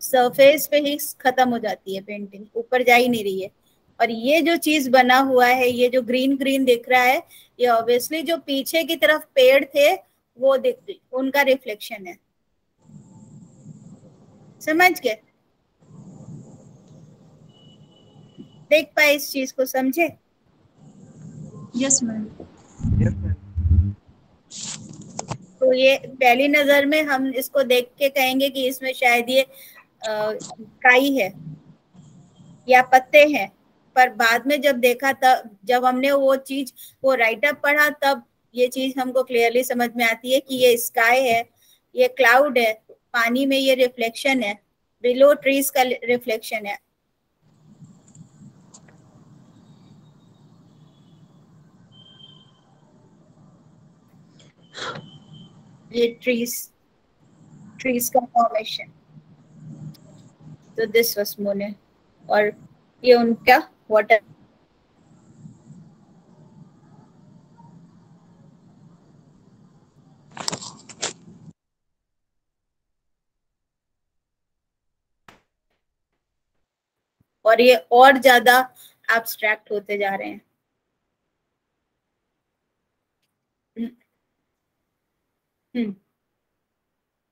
सरफेस पे ही खत्म हो जाती है, पेंटिंग ऊपर जा ही नहीं रही है। और ये जो चीज बना हुआ है, ये जो ग्रीन ग्रीन दिख रहा है, ये ऑब्वियसली जो पीछे की तरफ पेड़ थे वो उनका रिफ्लेक्शन है। समझ गए? देख पाए इस चीज को, समझे? Yes ma'am. तो ये पहली नजर में हम इसको देख के कहेंगे कि इसमें शायद ये काई है या पत्ते हैं, पर बाद में जब देखा तब, जब हमने वो चीज वो राइट अप पढ़ा, तब ये चीज हमको क्लियरली समझ में आती है कि ये स्काई है, ये क्लाउड है, पानी में ये रिफ्लेक्शन है, बिलो ट्रीज का रिफ्लेक्शन है। ये ट्रीज का फॉर्मेशन। तो दिस वाज मोने, और ये उनका वाटर। और ये और ज्यादा एब्स्ट्रैक्ट होते जा रहे हैं।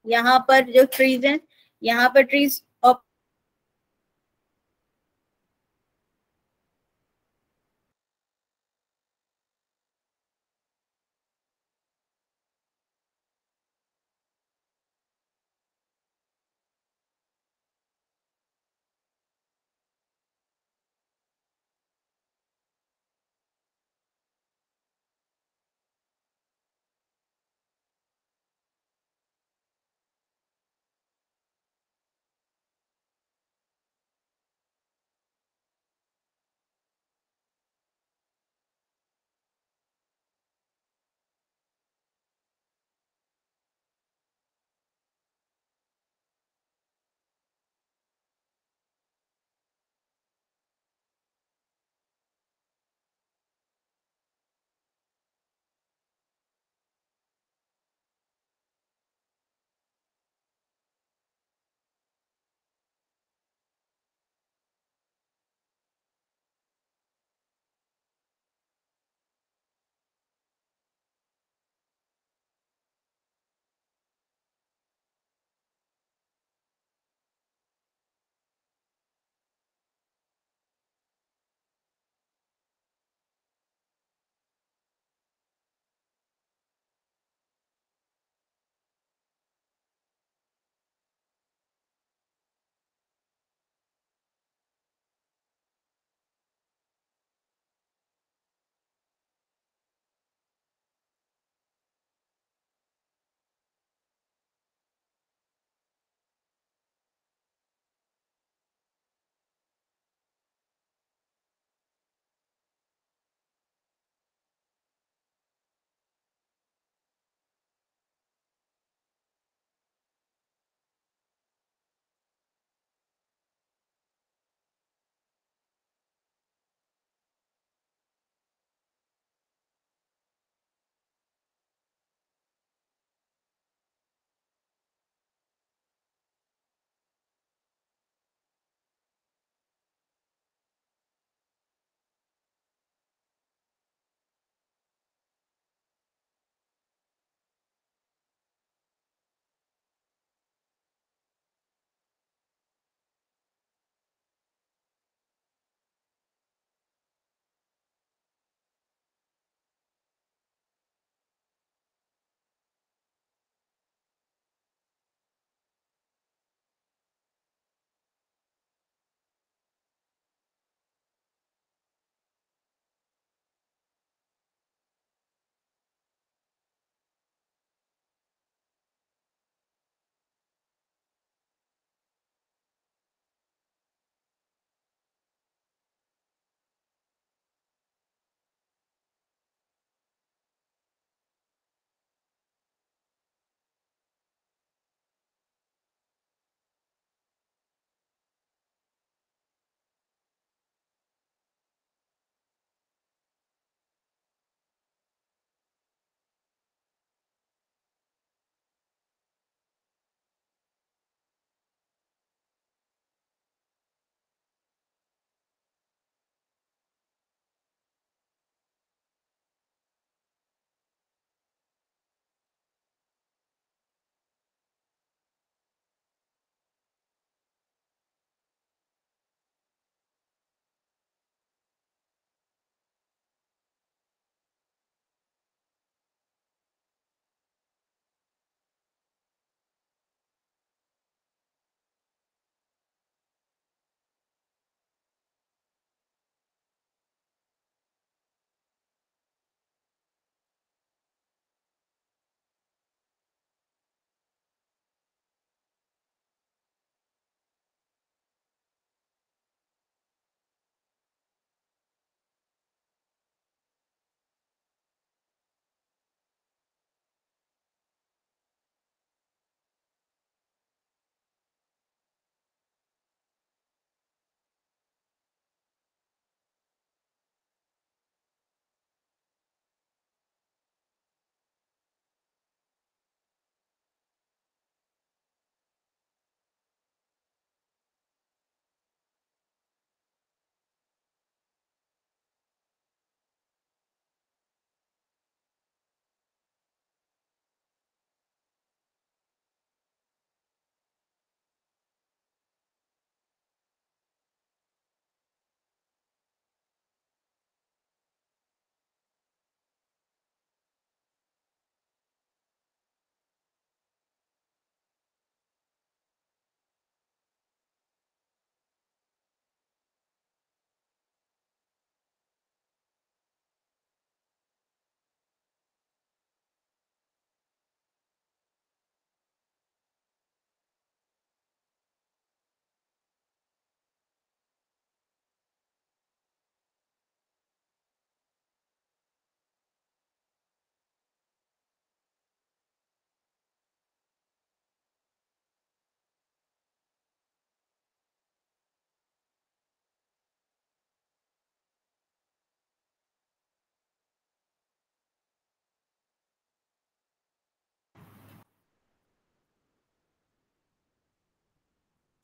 यहाँ पर जो ट्रीज हैं, यहाँ पर ट्रीज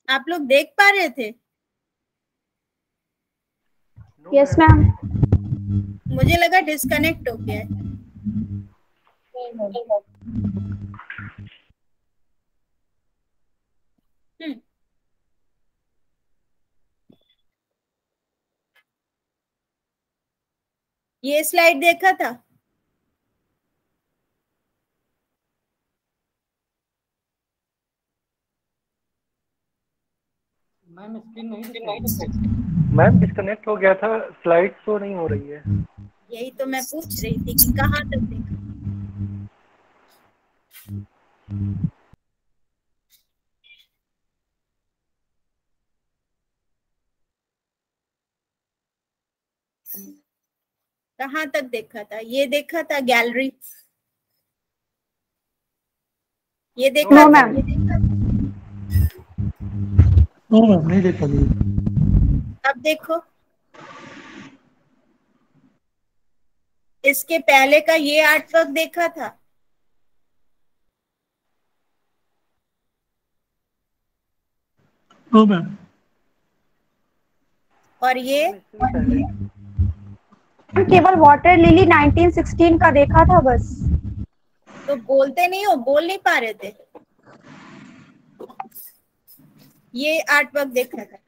आप लोग देख पा रहे थे? Yes ma'am. मुझे लगा डिस्कनेक्ट हो गया है। ये स्लाइड देखा था? मैम स्क्रीन नहीं दिख रही। मैम डिस्कनेक्ट हो गया था, स्लाइड शो नहीं हो रही है। यही तो मैं पूछ रही थी कि कहाँ तक देखा। कहाँ तक देखा था? ये देखा था गैलरी? ये देखा नो था? मैम। नो मैम नहीं देखा नहीं। अब देखो, इसके पहले का ये आर्टवर्क देखा था? No ma'am. और ये केवल वाटर लिली 1916 का देखा था बस। तो बोलते नहीं हो, बोल नहीं पा रहे थे? ये आर्टवर्क देखा था?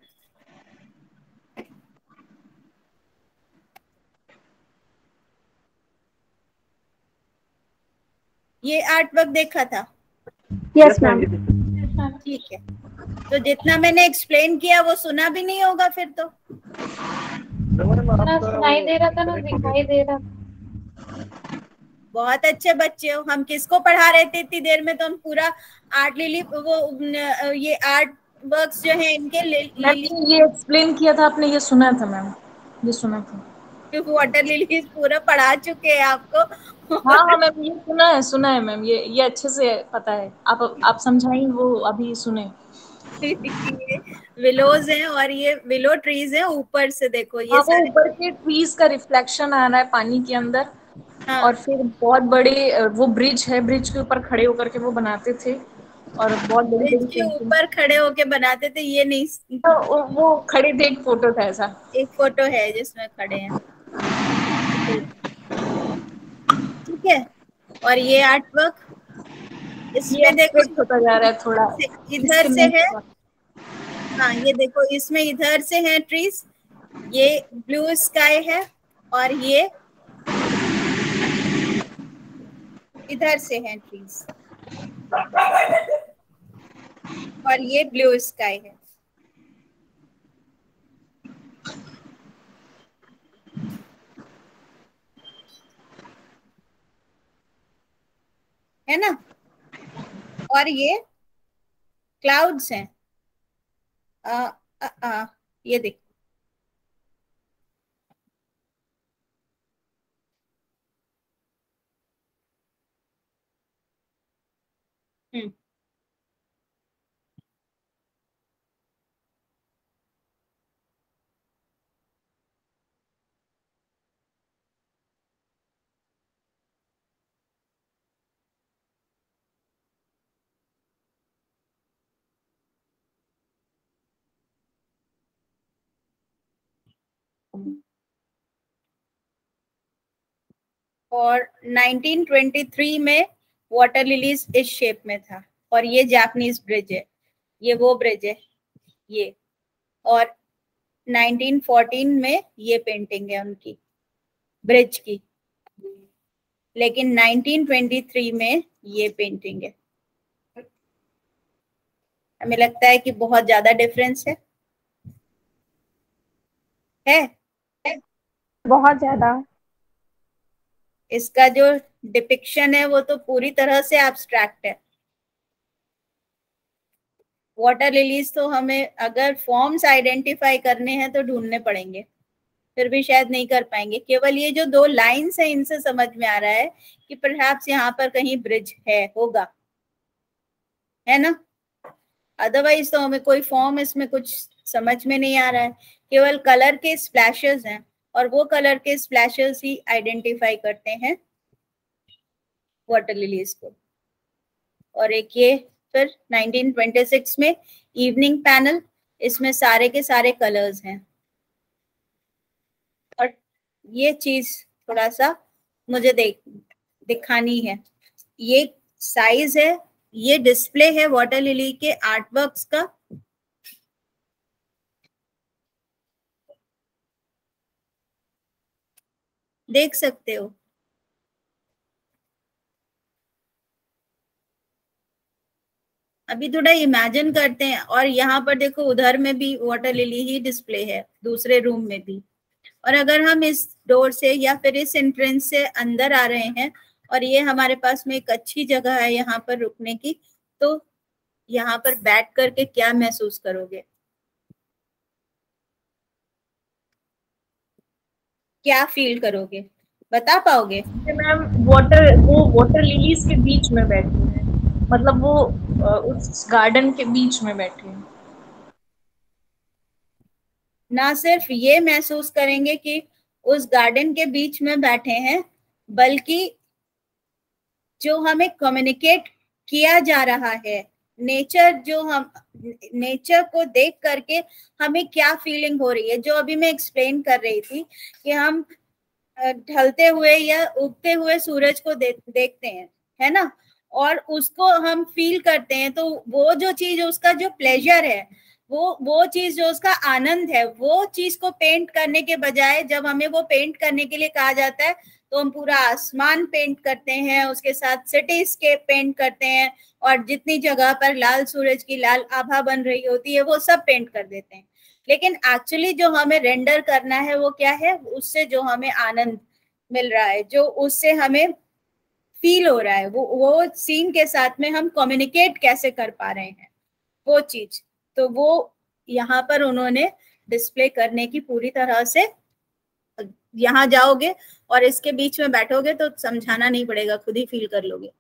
ये आर्टवर्क देखा था? Yes ma'am. ठीक है, तो जितना मैंने एक्सप्लेन किया वो सुना भी नहीं होगा फिर तो। ना सुनाई दे रहा था ना दिखाई दे रहा था। बहुत अच्छे बच्चे हो। हम किसको पढ़ा रहे थे इतनी देर में? तो हम पूरा आर्ट लिली वो ये आर्ट वर्क्स जो है इनके मैम ये एक्सप्लेन किया था आपने, ये सुना था मैम, ये सुना था। वाटर लिलीज पूरा पढ़ा चुके हैं आपको। हाँ हाँ मैम, ये सुना है मैम, ये अच्छे से पता है। आप समझाएं, वो अभी सुने। ये विलोज हैं और ये विलो ट्रीज हैं। ऊपर से देखो ये हाँ, वो सारे। ऊपर के ट्रीज का रिफ्लेक्शन आ रहा है पानी के अंदर। हाँ, और फिर बहुत बड़े वो ब्रिज है, ब्रिज के ऊपर खड़े होकर के वो बनाते थे, और बहुत बड़ी ब्रिज बड़ी के पेंटिंग। ऊपर खड़े होके बनाते थे, ये नहीं। तो वो खड़े थे, एक फोटो था ऐसा। एक फोटो है जिसमें खड़े हैं, ठीक है। और ये आर्ट वर्क, ये इसमें देखो एब्स्ट्रैक्ट होता जा रहा है थोड़ा, इधर से है। डिस्कनेक्ट। हाँ, ये देखो इसमें इधर से है ट्रीज, ये ब्लू स्काई है, और ये इधर से है ट्रीज, और ये ब्लू स्काई है ना? और ये क्लाउड्स हैं। ये देखो, हम्म, और 1923 में वाटर लिलीज इस शेप में था। और ये जापानीज ब्रिज है, ये वो ब्रिज है ये। और 1914 में ये पेंटिंग है उनकी ब्रिज की, लेकिन 1923 में ये पेंटिंग है। हमें लगता है कि बहुत ज्यादा डिफरेंस है? बहुत ज्यादा। इसका जो डिपिक्शन है वो तो पूरी तरह से एब्स्ट्रैक्ट है। वाटर लिलीज तो हमें अगर फॉर्म्स आइडेंटिफाई करने हैं तो ढूंढने पड़ेंगे, फिर भी शायद नहीं कर पाएंगे। केवल ये जो दो लाइंस है इनसे समझ में आ रहा है कि परहैप्स यहाँ पर कहीं ब्रिज है, होगा, है ना? अदरवाइज तो हमें कोई फॉर्म इसमें कुछ समझ में नहीं आ रहा है। केवल कलर के स्प्लैशेस हैं, और वो कलर के स्प्लैशेस ही आइडेंटिफाई करते हैं वाटर लिलीज को। और एक ये फिर 1926 में इवनिंग पैनल, इसमें सारे के सारे कलर्स हैं। और ये चीज थोड़ा सा मुझे दिखानी है, ये साइज है, ये डिस्प्ले है वाटर लिली के आर्टवर्क्स का। देख सकते हो। अभी थोड़ा इमेजिन करते हैं, और यहाँ पर देखो उधर में भी वाटर लिली ही डिस्प्ले है, दूसरे रूम में भी। और अगर हम इस डोर से या फिर इस एंट्रेंस से अंदर आ रहे हैं और ये हमारे पास में एक अच्छी जगह है यहाँ पर रुकने की, तो यहाँ पर बैठ करके क्या महसूस करोगे, क्या फील करोगे, बता पाओगे? मैम वाटर लिलीज के बीच में बैठे हैं, मतलब वो उस गार्डन के बीच में बैठे हैं। ना सिर्फ ये महसूस करेंगे कि उस गार्डन के बीच में बैठे हैं, बल्कि जो हमें कम्युनिकेट किया जा रहा है, नेचर, जो हम नेचर को देख करके हमें क्या फीलिंग हो रही है, जो अभी मैं एक्सप्लेन कर रही थी कि हम ढलते हुए या उगते हुए सूरज को देखते हैं, है ना, और उसको हम फील करते हैं, तो वो जो चीज, उसका जो प्लेजर है, वो चीज जो उसका आनंद है, वो चीज को पेंट करने के बजाय जब हमें वो पेंट करने के लिए कहा जाता है, तो हम पूरा आसमान पेंट करते हैं, उसके साथ सिटीस्केप पेंट करते हैं, और जितनी जगह पर लाल सूरज की लाल आभा बन रही होती है वो सब पेंट कर देते हैं। लेकिन एक्चुअली जो हमें रेंडर करना है वो क्या है, उससे जो हमें आनंद मिल रहा है, जो उससे हमें फील हो रहा है, वो सीन के साथ में हम कम्युनिकेट कैसे कर पा रहे हैं, वो चीज, तो वो यहाँ पर उन्होंने डिस्प्ले करने की पूरी तरह से। यहाँ जाओगे और इसके बीच में बैठोगे तो समझाना नहीं पड़ेगा, खुद ही फील कर लोगे।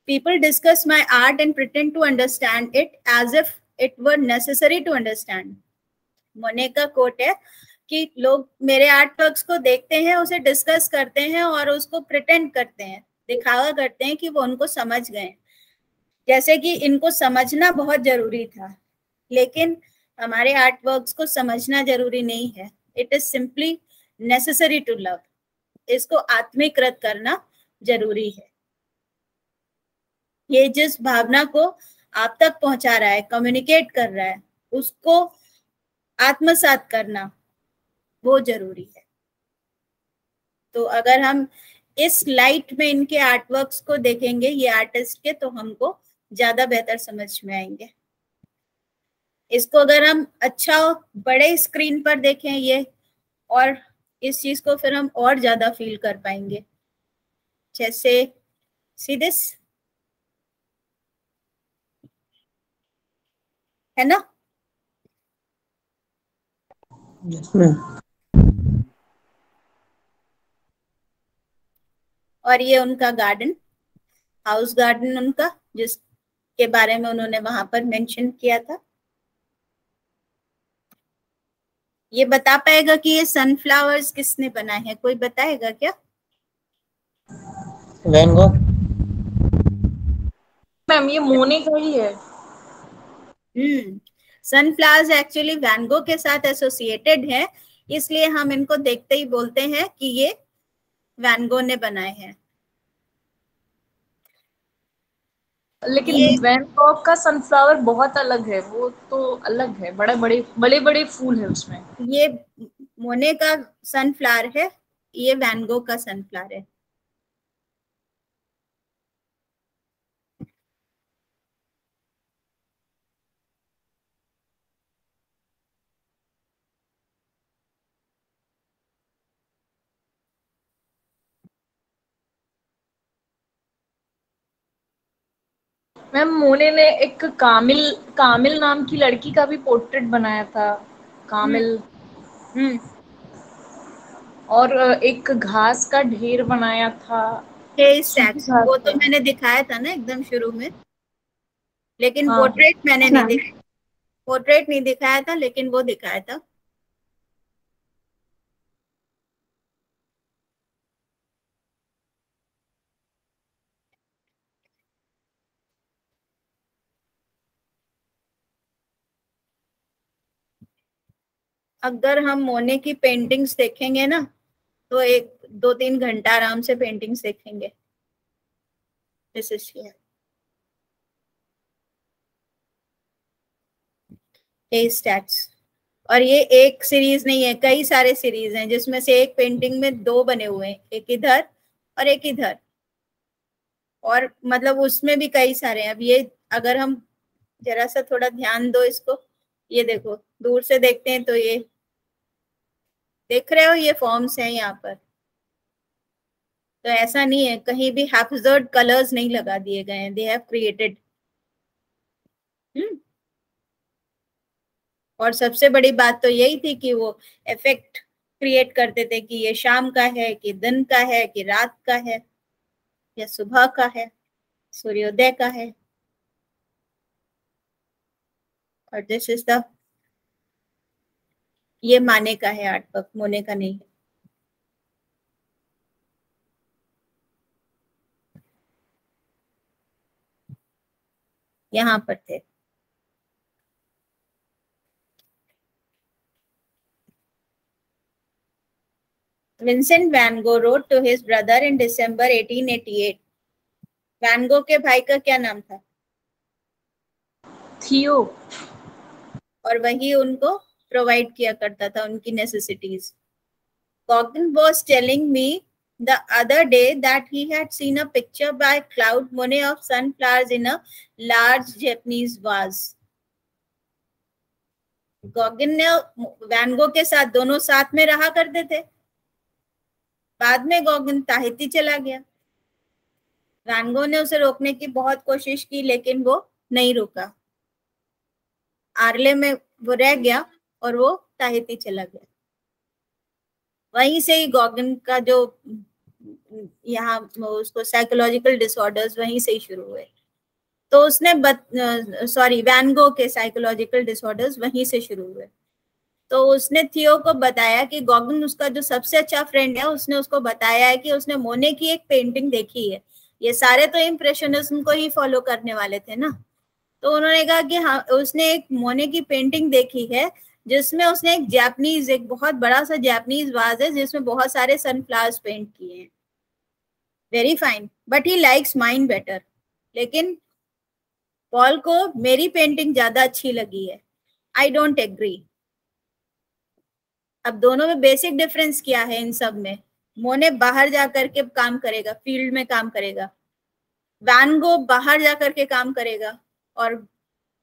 People discuss my art and pretend to understand it as if it were necessary to understand. Monet का कोट है कि लोग मेरे आर्ट वर्क्स को देखते हैं, उसे डिस्कस करते हैं और उसको प्रिटेंड करते हैं, दिखावा करते हैं कि वो उनको समझ गए, जैसे कि इनको समझना बहुत जरूरी था। लेकिन हमारे आर्ट वर्क्स को समझना जरूरी नहीं है, it is simply necessary to love. इसको आत्मीकृत करना जरूरी है। ये जिस भावना को आप तक पहुंचा रहा है, कम्युनिकेट कर रहा है, उसको आत्मसात करना वो जरूरी है। तो अगर हम इस लाइट में इनके आर्टवर्क्स को देखेंगे, ये आर्टिस्ट के, तो हमको ज्यादा बेहतर समझ में आएंगे। इसको अगर हम अच्छा बड़े स्क्रीन पर देखें ये, और इस चीज को फिर हम और ज्यादा फील कर पाएंगे। जैसे सी दिस, है ना? Yes ma'am. और ये उनका गार्डन, हाउस गार्डन उनका, जिसके बारे में उन्होंने वहां पर मेंशन किया था। ये बता पाएगा कि ये सनफ्लावर्स किसने बनाए हैं? कोई बताएगा क्या? Van Gogh. मैम ये मोने का ही है। सनफ्लावर्स एक्चुअली वैन गो के साथ एसोसिएटेड है, इसलिए हम इनको देखते ही बोलते हैं कि ये वैन गो ने बनाए हैं। लेकिन वैन गॉग का सनफ्लावर बहुत अलग है, वो तो अलग है, बड़े बड़े फूल है उसमें। ये मोने का सनफ्लावर है, ये वैन गो का सनफ्लावर है। मैम मोने ने एक कामिल कामिल नाम की लड़की का भी पोर्ट्रेट बनाया था, कामिल। हम्म और एक घास का ढेर बनाया था, सूखी स्टैक्स, घास वो तो है। मैंने दिखाया था ना एकदम शुरू में, लेकिन हाँ पोर्ट्रेट मैंने नहीं मैम। पोर्ट्रेट नहीं दिखाया था, लेकिन वो दिखाया था। अगर हम मोने की पेंटिंग्स देखेंगे ना तो 1-2-3 घंटा आराम से पेंटिंग्स देखेंगे। This is stats. और ये एक सीरीज नहीं है, कई सारे सीरीज हैं जिसमें से एक पेंटिंग में 2 बने हुए हैं, एक इधर और एक इधर, और मतलब उसमें भी कई सारे हैं। अब ये अगर हम जरा सा थोड़ा ध्यान दो इसको, ये देखो दूर से देखते हैं तो ये देख रहे हो, ये फॉर्म्स हैं यहाँ पर। तो ऐसा नहीं है, कहीं भी हैप्सर्ड कलर्स नहीं लगा दिए गए हैं, दे हैव क्रिएटेड। और सबसे बड़ी बात तो यही थी कि वो इफेक्ट क्रिएट करते थे कि ये शाम का है कि दिन का है कि रात का है या सुबह का है, सूर्योदय का है। और दिस इज द, ये माने का है आर्टवर्क, मोने का नहीं है। यहाँ पर थे। Vincent van Gogh wrote to his brother in December 1888। Van Gogh के भाई का क्या नाम था? थियो। और वही उनको प्रोवाइड किया करता था उनकी necessities. Gauguin was telling me the other day that he had seen a picture by Claude Monet of sunflowers in a large Japanese vase। Gauguin ने वैन गो के साथ दोनों साथ में रहा करते थे। बाद में गॉगिन ताहिती चला गया। वैन गो ने उसे रोकने की बहुत कोशिश की लेकिन वो नहीं रुका। आर्ले में वो रह गया और वो ताहिती चला गया। वहीं से ही गॉगिन का जो यहाँ उसको साइकोलॉजिकल डिसऑर्डर्स वहीं से ही शुरू हुए। तो उसने वैन गो के साइकोलॉजिकल डिसऑर्डर्स वहीं से शुरू हुए। तो उसने थियो को बताया कि गॉगिन उसका जो सबसे अच्छा फ्रेंड है, उसने उसको बताया है कि उसने मोने की एक पेंटिंग देखी है। ये सारे तो इम्प्रेशनिज्म को ही फॉलो करने वाले थे ना। तो उन्होंने कहा कि हाँ, उसने एक मोने की पेंटिंग देखी है जिसमें उसने एक बहुत बड़ा सा जापानीज वाज है जिसमें बहुत सारे सनफ्लावर्स पेंट किए हैं। Very fine, but he likes mine better. लेकिन पॉल को मेरी पेंटिंग ज्यादा अच्छी लगी है। I don't agree. अब दोनों में बेसिक डिफरेंस क्या है इन सब में? मोने बाहर जाकर के काम करेगा, फील्ड में काम करेगा। वैन गो बाहर जाकर के काम करेगा। और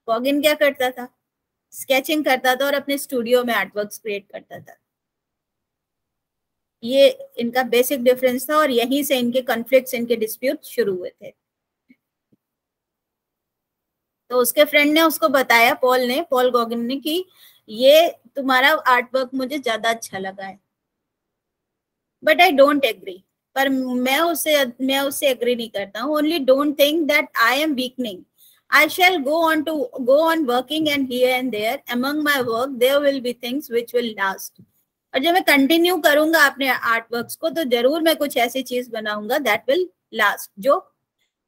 गॉगिन क्या करता था? स्केचिंग करता था और अपने स्टूडियो में आर्टवर्क्स क्रिएट करता था। ये इनका बेसिक डिफरेंस था और यहीं से इनके कॉन्फ्लिक्ट्स, इनके डिस्प्यूट शुरू हुए थे। तो उसके फ्रेंड ने उसको बताया, पॉल गॉगिन ने, कि ये तुम्हारा आर्टवर्क मुझे ज्यादा अच्छा लगा है, बट आई डोंट एग्री। पर मैं उससे एग्री नहीं करता हूँ। Only don't think that I am weakening. I shall go on working, and here and there among my work there will be things which will last। और जब मैं continue करूंगा अपने आर्ट वर्क्स को तो जरूर मैं कुछ ऐसी चीज बनाऊंगा दैट विल लास्ट, जो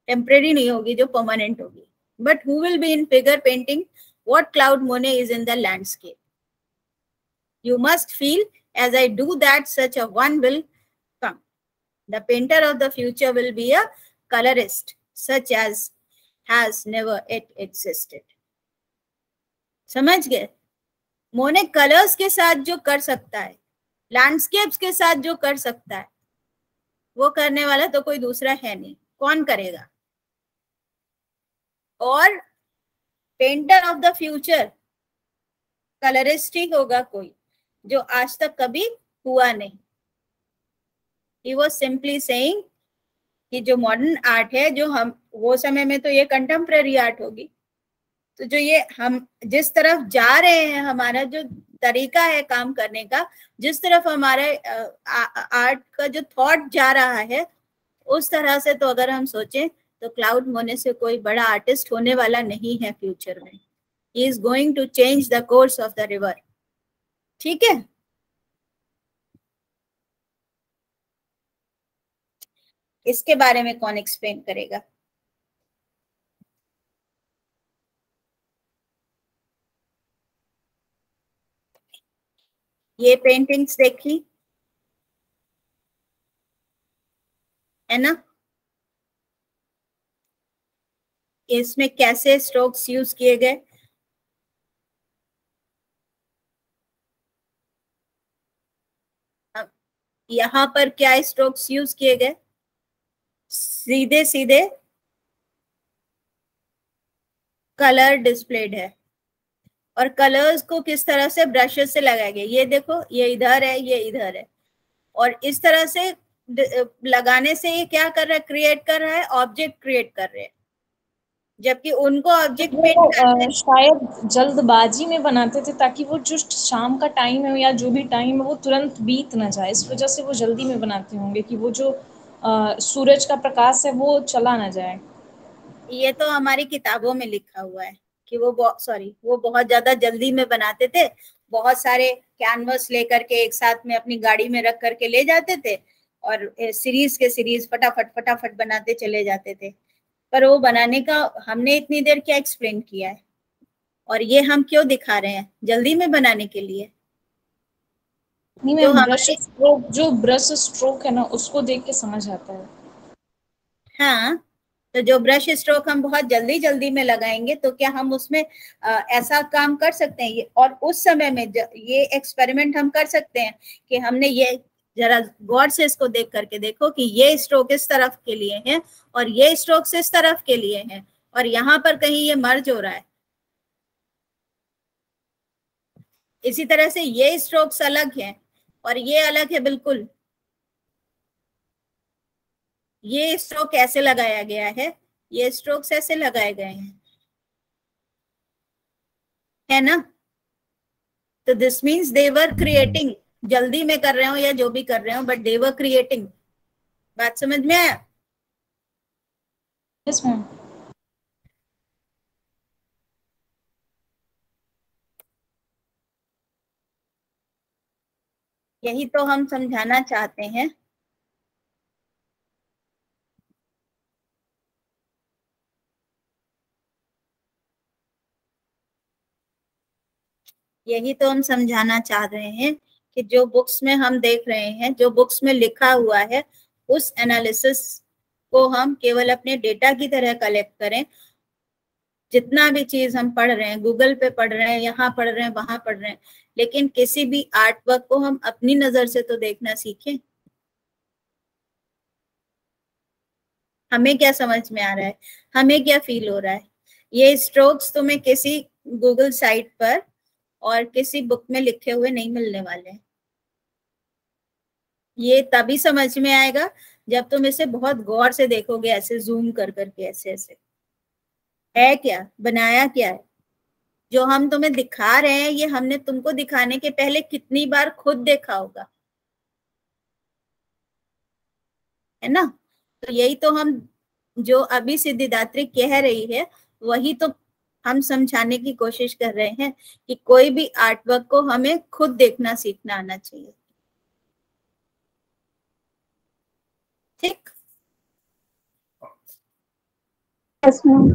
टेम्परेरी नहीं होगी, जो परमानेंट होगी। But who will be in figure painting what Claude Monet is in the landscape? You must feel as I do that such a one will come। The painter of the future will be a colorist such as has never yet existed। समझ गए? मोने colours के साथ जो कर सकता है, landscapes के साथ जो कर सकता है, वो करने वाला तो कोई दूसरा है नहीं। कौन करेगा? और painter of the future colourist ही होगा कोई, जो आज तक कभी हुआ नहीं। He was simply saying कि जो मॉडर्न आर्ट है, जो हम वो समय में तो ये कंटेम्प्रेरी आर्ट होगी, तो जो ये हम जिस तरफ जा रहे हैं, हमारा जो तरीका है काम करने का, जिस तरफ हमारे आर्ट का जो थॉट जा रहा है, उस तरह से तो अगर हम सोचें तो क्लाउड मोने से कोई बड़ा आर्टिस्ट होने वाला नहीं है फ्यूचर में। He is going to change the course of the river. ठीक है, इसके बारे में कौन एक्सप्लेन करेगा? ये पेंटिंग्स देखी है ना, इसमें कैसे स्ट्रोक्स यूज किए गए। यहाँ पर क्या स्ट्रोक्स यूज किए गए, सीधे सीधे कलर डिस्प्लेड है, और कलर्स को किस तरह से ब्रशेस से लगाया गया। ये देखो, ये इधर है, ये इधर है, और इस तरह से लगाने से ये क्या कर रहा है, क्रिएट कर रहा है, ऑब्जेक्ट क्रिएट कर रहे हैं, जबकि उनको ऑब्जेक्ट पेंट करते शायद जल्दबाजी में बनाते थे ताकि वो जो शाम का टाइम है या जो भी टाइम है वो तुरंत बीत ना जाए, इस वजह से वो जल्दी में बनाते होंगे कि वो जो सूरज का प्रकाश है वो चला ना जाए। ये तो हमारी किताबों में लिखा हुआ है कि वो बहुत ज्यादा जल्दी में बनाते थे, बहुत सारे कैनवस लेकर के एक साथ में अपनी गाड़ी में रख करके ले जाते थे और सीरीज के सीरीज फटाफट फटाफट बनाते चले जाते थे। पर वो बनाने का हमने इतनी देर क्या एक्सप्लेन किया है, और ये हम क्यों दिखा रहे हैं, जल्दी में बनाने के लिए। नहीं मैम, जो ब्रश स्ट्रोक है ना उसको देख के समझ आता है। हाँ, तो जो ब्रश स्ट्रोक हम बहुत जल्दी जल्दी में लगाएंगे तो क्या हम उसमें ऐसा काम कर सकते हैं और उस समय में ये एक्सपेरिमेंट हम कर सकते हैं कि हमने ये, जरा गौर से इसको देख करके देखो कि ये स्ट्रोक इस तरफ के लिए है और ये स्ट्रोक इस तरफ के लिए है, और यहाँ पर कहीं ये मर्ज हो रहा है। इसी तरह से ये स्ट्रोक्स अलग है और ये अलग है बिल्कुल। ये स्ट्रोक ऐसे लगाया गया है, ये स्ट्रोक्स ऐसे लगाए गए हैं, है ना। तो this means they were creating, जल्दी में कर रहे हो या जो भी कर रहे हो, बट दे वर क्रिएटिंग। बात समझ में आया? Yes ma'am. यही तो हम समझाना चाहते हैं। यही तो हम समझाना चाह रहे हैं कि जो बुक्स में हम देख रहे हैं, जो बुक्स में लिखा हुआ है, उस एनालिसिस को हम केवल अपने डेटा की तरह कलेक्ट करें। जितना भी चीज हम पढ़ रहे हैं, गूगल पे पढ़ रहे हैं, यहाँ पढ़ रहे हैं, वहां पढ़ रहे हैं, लेकिन किसी भी आर्ट वर्क को हम अपनी नजर से तो देखना सीखें। हमें क्या समझ में आ रहा है, हमें क्या फील हो रहा है। ये स्ट्रोक्स तुम्हें किसी गूगल साइट पर और किसी बुक में लिखे हुए नहीं मिलने वाले हैं। ये तभी समझ में आएगा जब तुम इसे बहुत गौर से देखोगे, ऐसे जूम कर करके, ऐसे ऐसे। है क्या, बनाया क्या है। जो हम तुम्हें दिखा रहे हैं, ये हमने तुमको दिखाने के पहले कितनी बार खुद देखा होगा, है ना। तो यही तो हम, जो अभी सिद्धिदात्री कह रही है, वही तो हम समझाने की कोशिश कर रहे हैं कि कोई भी आर्ट वर्क को हमें खुद देखना सीखना आना चाहिए। ठीक। Yes ma'am.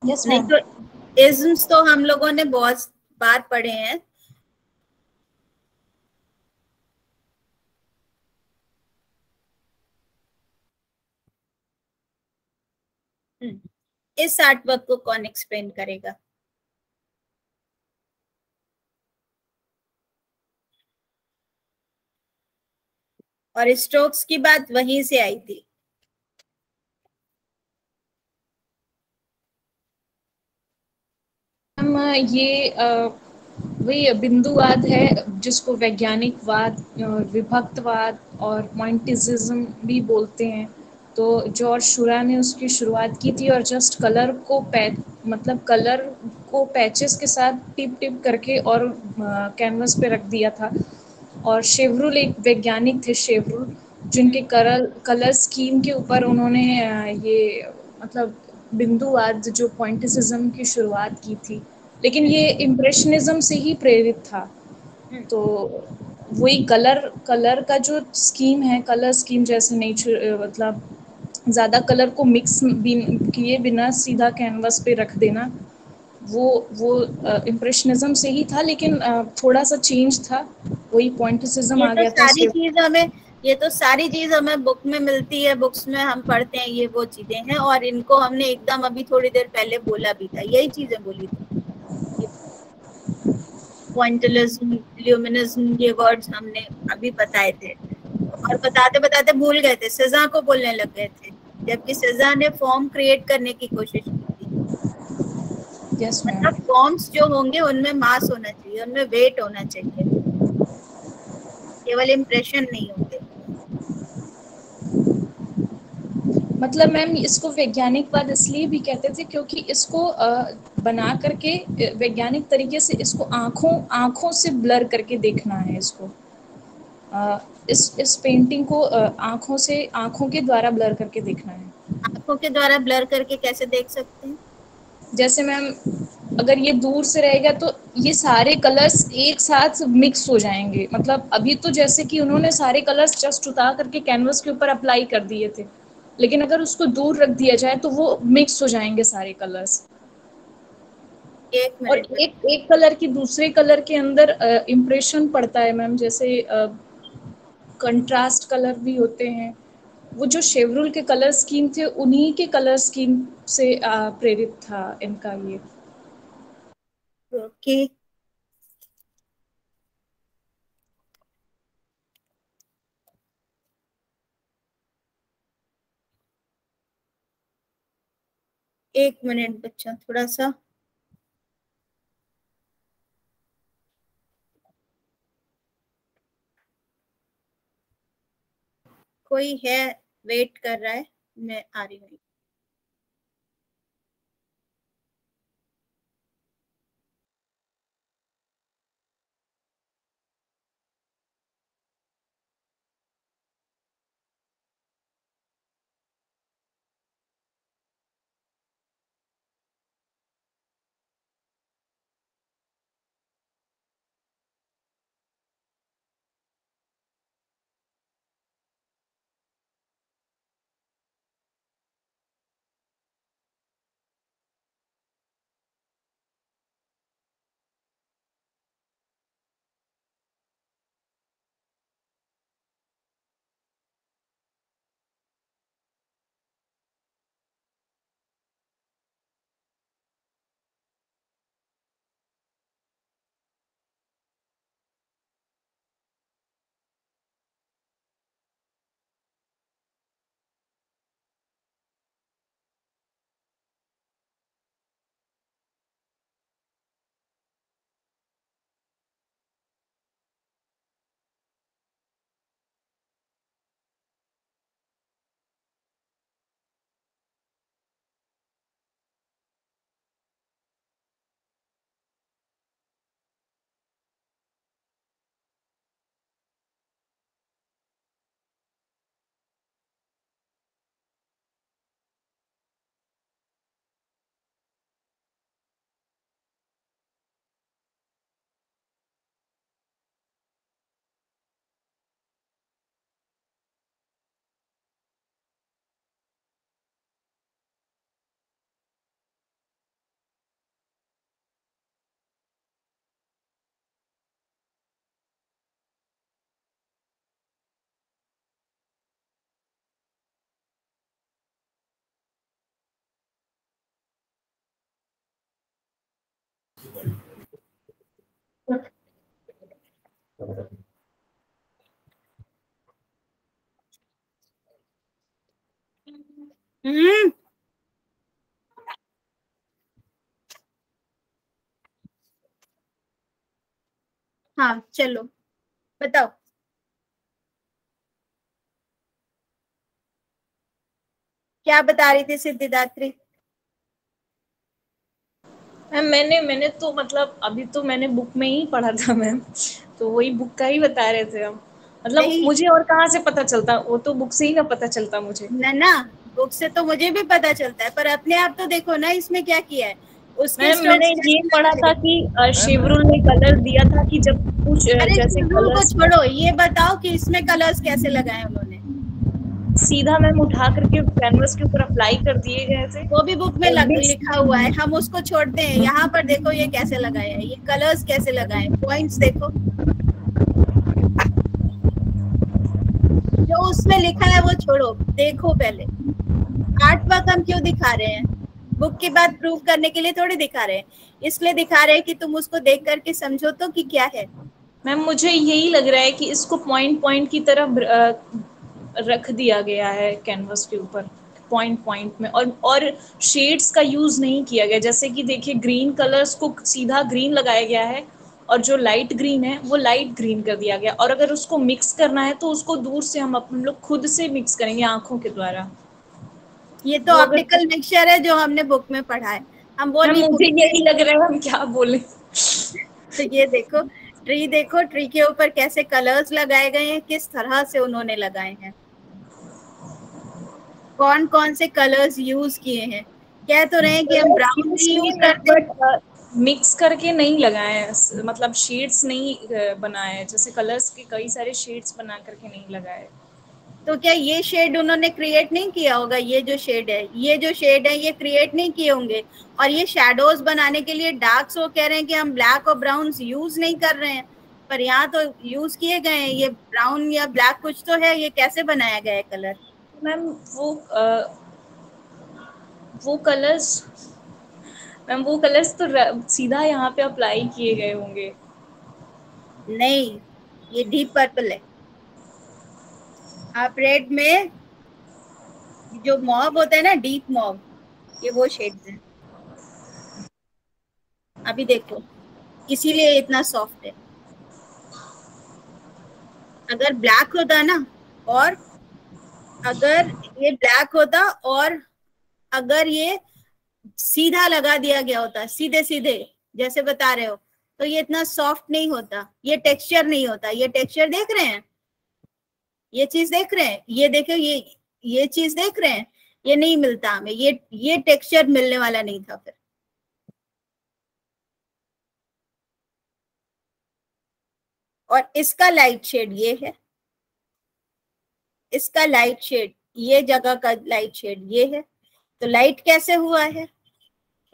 यस नहीं मैम। तो इज्म्स तो हम लोगों ने बहुत बार पढ़े हैं। इस आर्ट वर्क को कौन एक्सप्लेन करेगा। और स्ट्रोक्स की बात वहीं से आई थी। हम ये वही बिंदुवाद है जिसको वैज्ञानिकवाद, विभक्तवाद और पॉइंटिज्म भी बोलते हैं। तो जॉर्ज शुरा ने उसकी शुरुआत की थी और जस्ट कलर को कलर को पैचेस के साथ टिप टिप करके और कैनवस पे रख दिया था। और शेवरुल एक वैज्ञानिक थे, शेवरुल, जिनके कलर स्कीम के ऊपर उन्होंने ये बिंदुवाद जो पॉइंटिसिज्म की शुरुआत की थी। लेकिन ये इम्प्रेशनिज्म से ही प्रेरित था। तो वही कलर का जो स्कीम है, कलर स्कीम जैसे नेचर ज़्यादा कलर को मिक्स किए बिना सीधा कैनवस पे रख देना, वो इम्प्रेशनिज्म से ही था, लेकिन थोड़ा सा चेंज था, वही पॉइंटिसिज्म आ गया था। ये तो सारी चीज हमें बुक में मिलती है, बुक्स में हम पढ़ते हैं, ये वो चीजें हैं, और इनको हमने एकदम अभी थोड़ी देर पहले बोला भी था, यही चीजें बोली थी। पॉइंटिलिज्म, ल्यूमिनिज्म, ये वर्ड्स हमने अभी बताए थे, और बताते बताते भूल गए थे, सेज़ा को बोलने लग गए थे, जबकि सेज़ा ने फॉर्म क्रिएट करने की कोशिश की थी। yes, मतलब फॉर्म्स जो होंगे उनमें मास होना चाहिए, उनमें वेट होना चाहिए, केवल इम्प्रेशन नहीं होंगे। मतलब मैम इसको वैज्ञानिकवाद इसलिए भी कहते थे क्योंकि इसको बना करके वैज्ञानिक तरीके से इसको आंखों से ब्लर करके देखना है, इसको इस पेंटिंग को आंखों के द्वारा ब्लर करके देखना है। आंखों के द्वारा ब्लर करके कैसे देख सकते हैं? जैसे मैम अगर ये दूर से रहेगा तो ये सारे कलर्स एक साथ मिक्स हो जाएंगे। मतलब अभी तो जैसे कि उन्होंने सारे कलर्स जस्ट उतार करके कैनवस के ऊपर अप्लाई कर दिए थे, लेकिन अगर उसको दूर रख दिया जाए तो वो मिक्स हो जाएंगे सारे कलर्स। और एक कलर की दूसरे कलर के अंदर इम्प्रेशन पड़ता है मैम, जैसे कंट्रास्ट कलर भी होते हैं। वो जो शेवरुल के कलर स्कीम थे उन्हीं के कलर स्कीम से प्रेरित था इनका ये। ओके, एक मिनट बच्चा, थोड़ा सा कोई है वेट कर रहा है, मैं आ रही हूँ। हाँ चलो बताओ, क्या बता रही थी सिद्धिदात्री? मैम मैंने तो मतलब अभी तो मैंने बुक में ही पढ़ा था मैम, तो वही बुक का ही बता रहे थे हम। मतलब मुझे और कहाँ से पता चलता, वो तो बुक से ही ना पता चलता मुझे। ना बुक से तो मुझे भी पता चलता है, पर अपने आप तो देखो ना इसमें क्या किया है। उसके मैंने ये पढ़ा था कि शेवरुल ने कलर दिया था कि जब कुछ जैसे कलर्स को छोड़ो, ये बताओ कि इसमें कलर्स कैसे लगाए उन्होंने। सीधा मैम उठा करके कैनवस के ऊपर अप्लाई कर दिए गए थे। वो भी बुक में लिखा हुआ है, हम उसको छोड़ते हैं। यहाँ पर देखो ये कैसे लगाए हैं, ये कलर्स कैसे लगाए, पॉइंट्स देखो, जो उसमें लिखा है वो छोड़ो, देखो पहले आर्ट वर्क हम क्यों दिखा रहे हैं, बुक की बात प्रूव करने के लिए थोड़ी दिखा रहे हैं, इसलिए दिखा रहे हैं कि तुम उसको देख करके समझो तो कि क्या है। मैम मुझे यही लग रहा है कि इसको पॉइंट पॉइंट की तरफ रख दिया गया है कैनवस के ऊपर, पॉइंट पॉइंट में, और शेड्स का यूज नहीं किया गया। जैसे कि देखिए ग्रीन कलर्स को सीधा ग्रीन लगाया गया है और जो लाइट ग्रीन है वो लाइट ग्रीन कर दिया गया, और अगर उसको मिक्स करना है तो उसको दूर से हम लोग खुद से मिक्स करेंगे आंखों के द्वारा। ये तो ऑप्टिकल मिक्सचर है जो हमने बुक में पढ़ा है, हम वो नहीं। मुझे यही लग रहा है हम क्या बोले। तो ये देखो देखो ट्री के ऊपर कैसे कलर्स लगाए गए हैं, किस तरह से उन्होंने लगाए हैं, कौन कौन से कलर्स यूज किए हैं। कह तो रहे हैं कि हम ब्राउन नहीं यूज करते, बट मिक्स करके नहीं लगाए हैं, मतलब शेड्स नहीं बनाए, जैसे कलर्स के कई सारे शेड्स बना करके नहीं लगाए। तो क्या ये शेड उन्होंने क्रिएट नहीं किया होगा, ये जो शेड है, ये क्रिएट नहीं किए होंगे। और ये शैडोज बनाने के लिए डार्क्स, वो कह रहे हैं कि हम ब्लैक और ब्राउन यूज नहीं कर रहे हैं, पर यहाँ तो यूज किए गए हैं। ये ब्राउन या ब्लैक कुछ तो है, ये कैसे बनाया गया है कलर। मैम वो कलर्स मैम वो कलर्स तो सीधा यहाँ पे अप्लाई किए गए होंगे। नहीं, ये डीप पर्पल है। आप रेड में जो मॉब होता है ना, डीप मॉब, ये वो शेड्स हैं। अभी देखो, इसीलिए इतना सॉफ्ट है। अगर ब्लैक होता ना, और अगर ये ब्लैक होता, और अगर ये सीधा लगा दिया गया होता, सीधे सीधे जैसे बता रहे हो, तो ये इतना सॉफ्ट नहीं होता, ये टेक्सचर नहीं होता। ये टेक्सचर देख रहे हैं, ये चीज देख रहे हैं, ये देखो, ये चीज देख रहे हैं, ये नहीं मिलता हमें, ये टेक्सचर मिलने वाला नहीं था फिर। और इसका लाइट शेड ये है, इसका लाइट शेड, ये जगह का लाइट शेड ये है। तो लाइट कैसे हुआ है,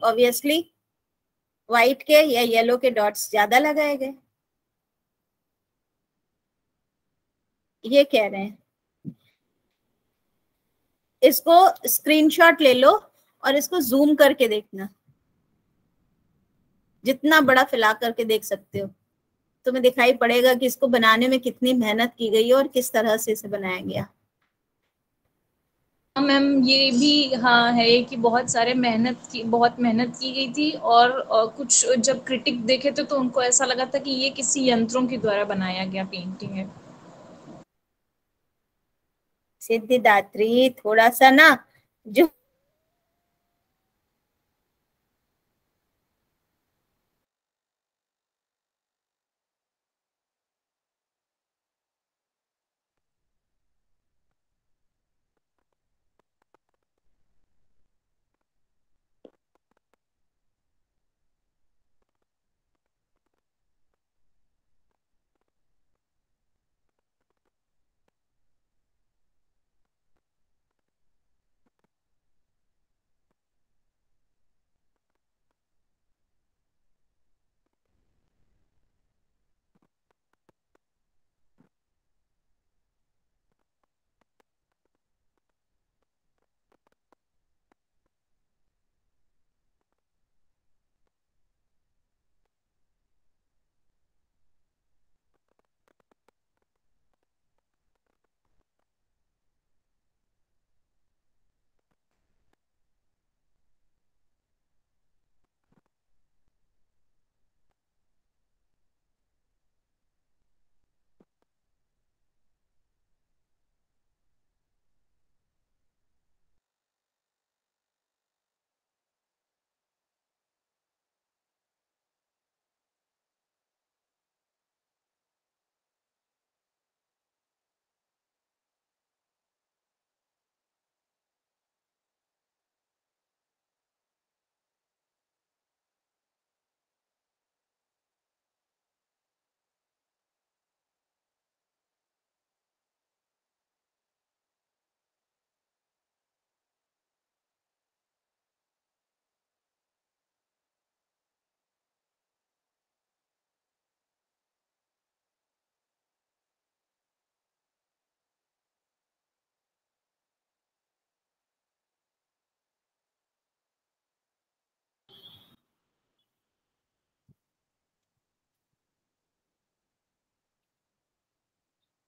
ऑब्वियसली व्हाइट के या येलो के डॉट्स ज्यादा लगाए गए, ये कह रहे हैं। इसको स्क्रीनशॉट ले लो और इसको जूम करके देखना, जितना बड़ा फैला करके देख सकते हो, तुम्हें दिखाई पड़ेगा कि इसको बनाने में कितनी मेहनत की गई है और किस तरह से इसे बनाया गया। मैम ये भी हाँ है कि बहुत मेहनत की गई थी, और कुछ जब क्रिटिक देखे थे तो उनको ऐसा लगा था कि ये किसी यंत्रों के द्वारा बनाया गया पेंटिंग है। सिद्धिदात्री थोड़ा सा ना, जो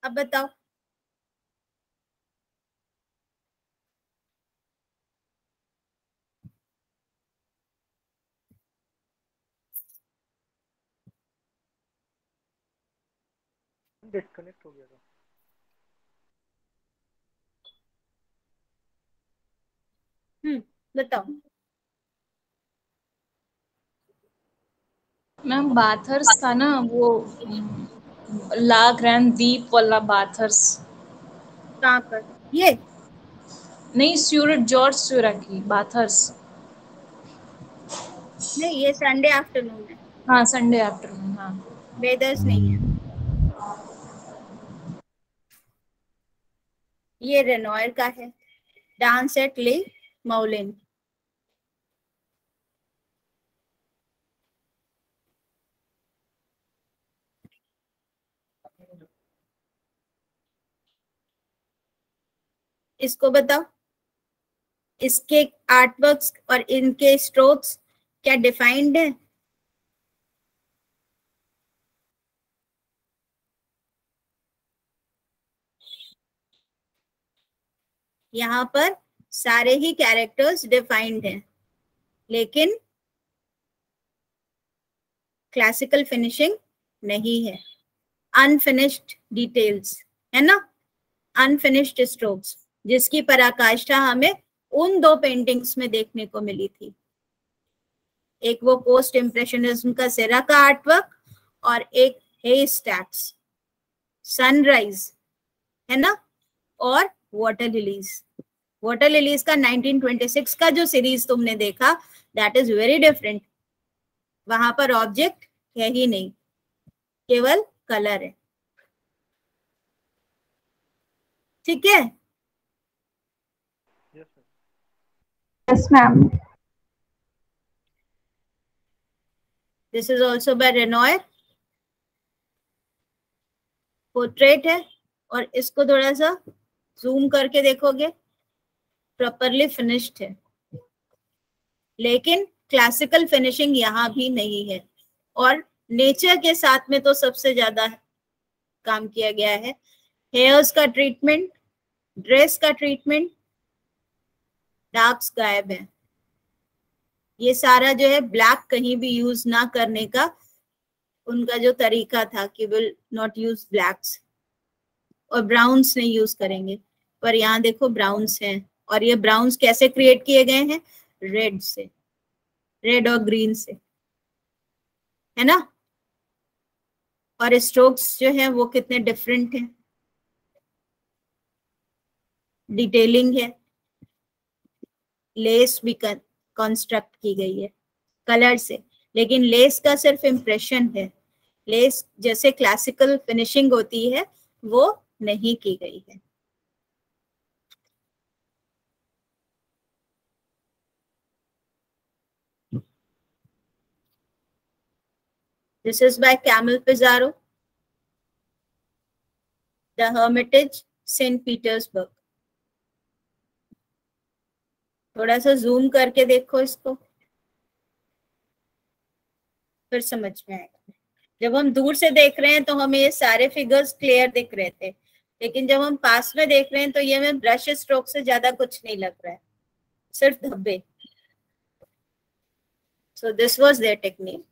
अब बताओ। डिस्कनेक्ट हो गया था। बताओ। मैम बाथर्स था ना वो, ला ग्रैंड द्वीप वाला बाथर्स। कहाँ पर? ये नहीं, स्यूरट जॉर्ज स्यूरट की बाथर्स। नहीं, ये संडे आफ्टरनून है, हाँ, संडे आफ्टरनून। हाँ, वेदर्स नहीं है। ये रेनॉयर का है, डांस एट ले माउलिन। इसको बताओ, इसके आर्टवर्क्स और इनके स्ट्रोक्स क्या डिफाइंड है? यहाँ पर सारे ही कैरेक्टर्स डिफाइंड हैं, लेकिन क्लासिकल फिनिशिंग नहीं है। अनफिनिश्ड डिटेल्स है ना, अनफिनिश्ड स्ट्रोक्स, जिसकी पराकाष्ठा हमें उन दो पेंटिंग्स में देखने को मिली थी। एक वो पोस्ट इम्प्रेशनिज्म का सेरा का आर्टवर्क और एक हे स्टैक्स, सनराइज है ना, और वाटर लिलीज। वाटर लिलीज का 1926 का जो सीरीज तुमने देखा, दैट इज वेरी डिफरेंट। वहां पर ऑब्जेक्ट है ही नहीं, केवल कलर है। ठीक है? Yes ma'am. This is also by Renoir, portrait है, और इसको थोड़ा सा जूम करके देखोगे, प्रॉपरली फिनिश्ड है, लेकिन क्लासिकल फिनिशिंग यहाँ भी नहीं है। और नेचर के साथ में तो सबसे ज्यादा काम किया गया है। हेयर्स का ट्रीटमेंट, ड्रेस का ट्रीटमेंट, डार्क्स गायब है। ये सारा जो है ब्लैक कहीं भी यूज ना करने का उनका जो तरीका था कि विल नॉट यूज ब्लैक्स, और ब्राउन्स नहीं यूज करेंगे। पर यहाँ देखो ब्राउन्स हैं, और ये ब्राउन्स कैसे क्रिएट किए गए हैं? रेड से, रेड और ग्रीन से, है ना। और स्ट्रोक्स जो है वो कितने डिफरेंट हैं, डिटेलिंग है, लेस भी कंस्ट्रक्ट की गई है कलर से, लेकिन लेस का सिर्फ इम्प्रेशन है। लेस जैसे क्लासिकल फिनिशिंग होती है वो नहीं की गई है। This is by Camille Pissarro, the Hermitage, Saint Petersburg. थोड़ा सा जूम करके देखो इसको, फिर समझ में आएगा। जब हम दूर से देख रहे हैं तो हमें ये सारे फिगर्स क्लियर दिख रहे थे, लेकिन जब हम पास में देख रहे हैं तो ये हमें ब्रश स्ट्रोक से ज्यादा कुछ नहीं लग रहा है, सिर्फ धब्बे। So this was their technique.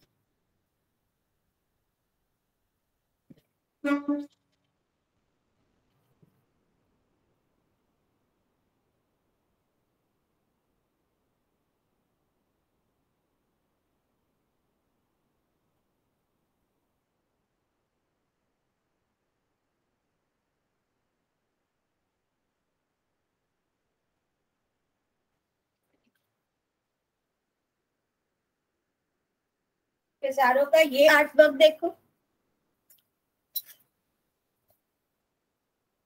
पिसारो का ये आर्टवर्क देखो,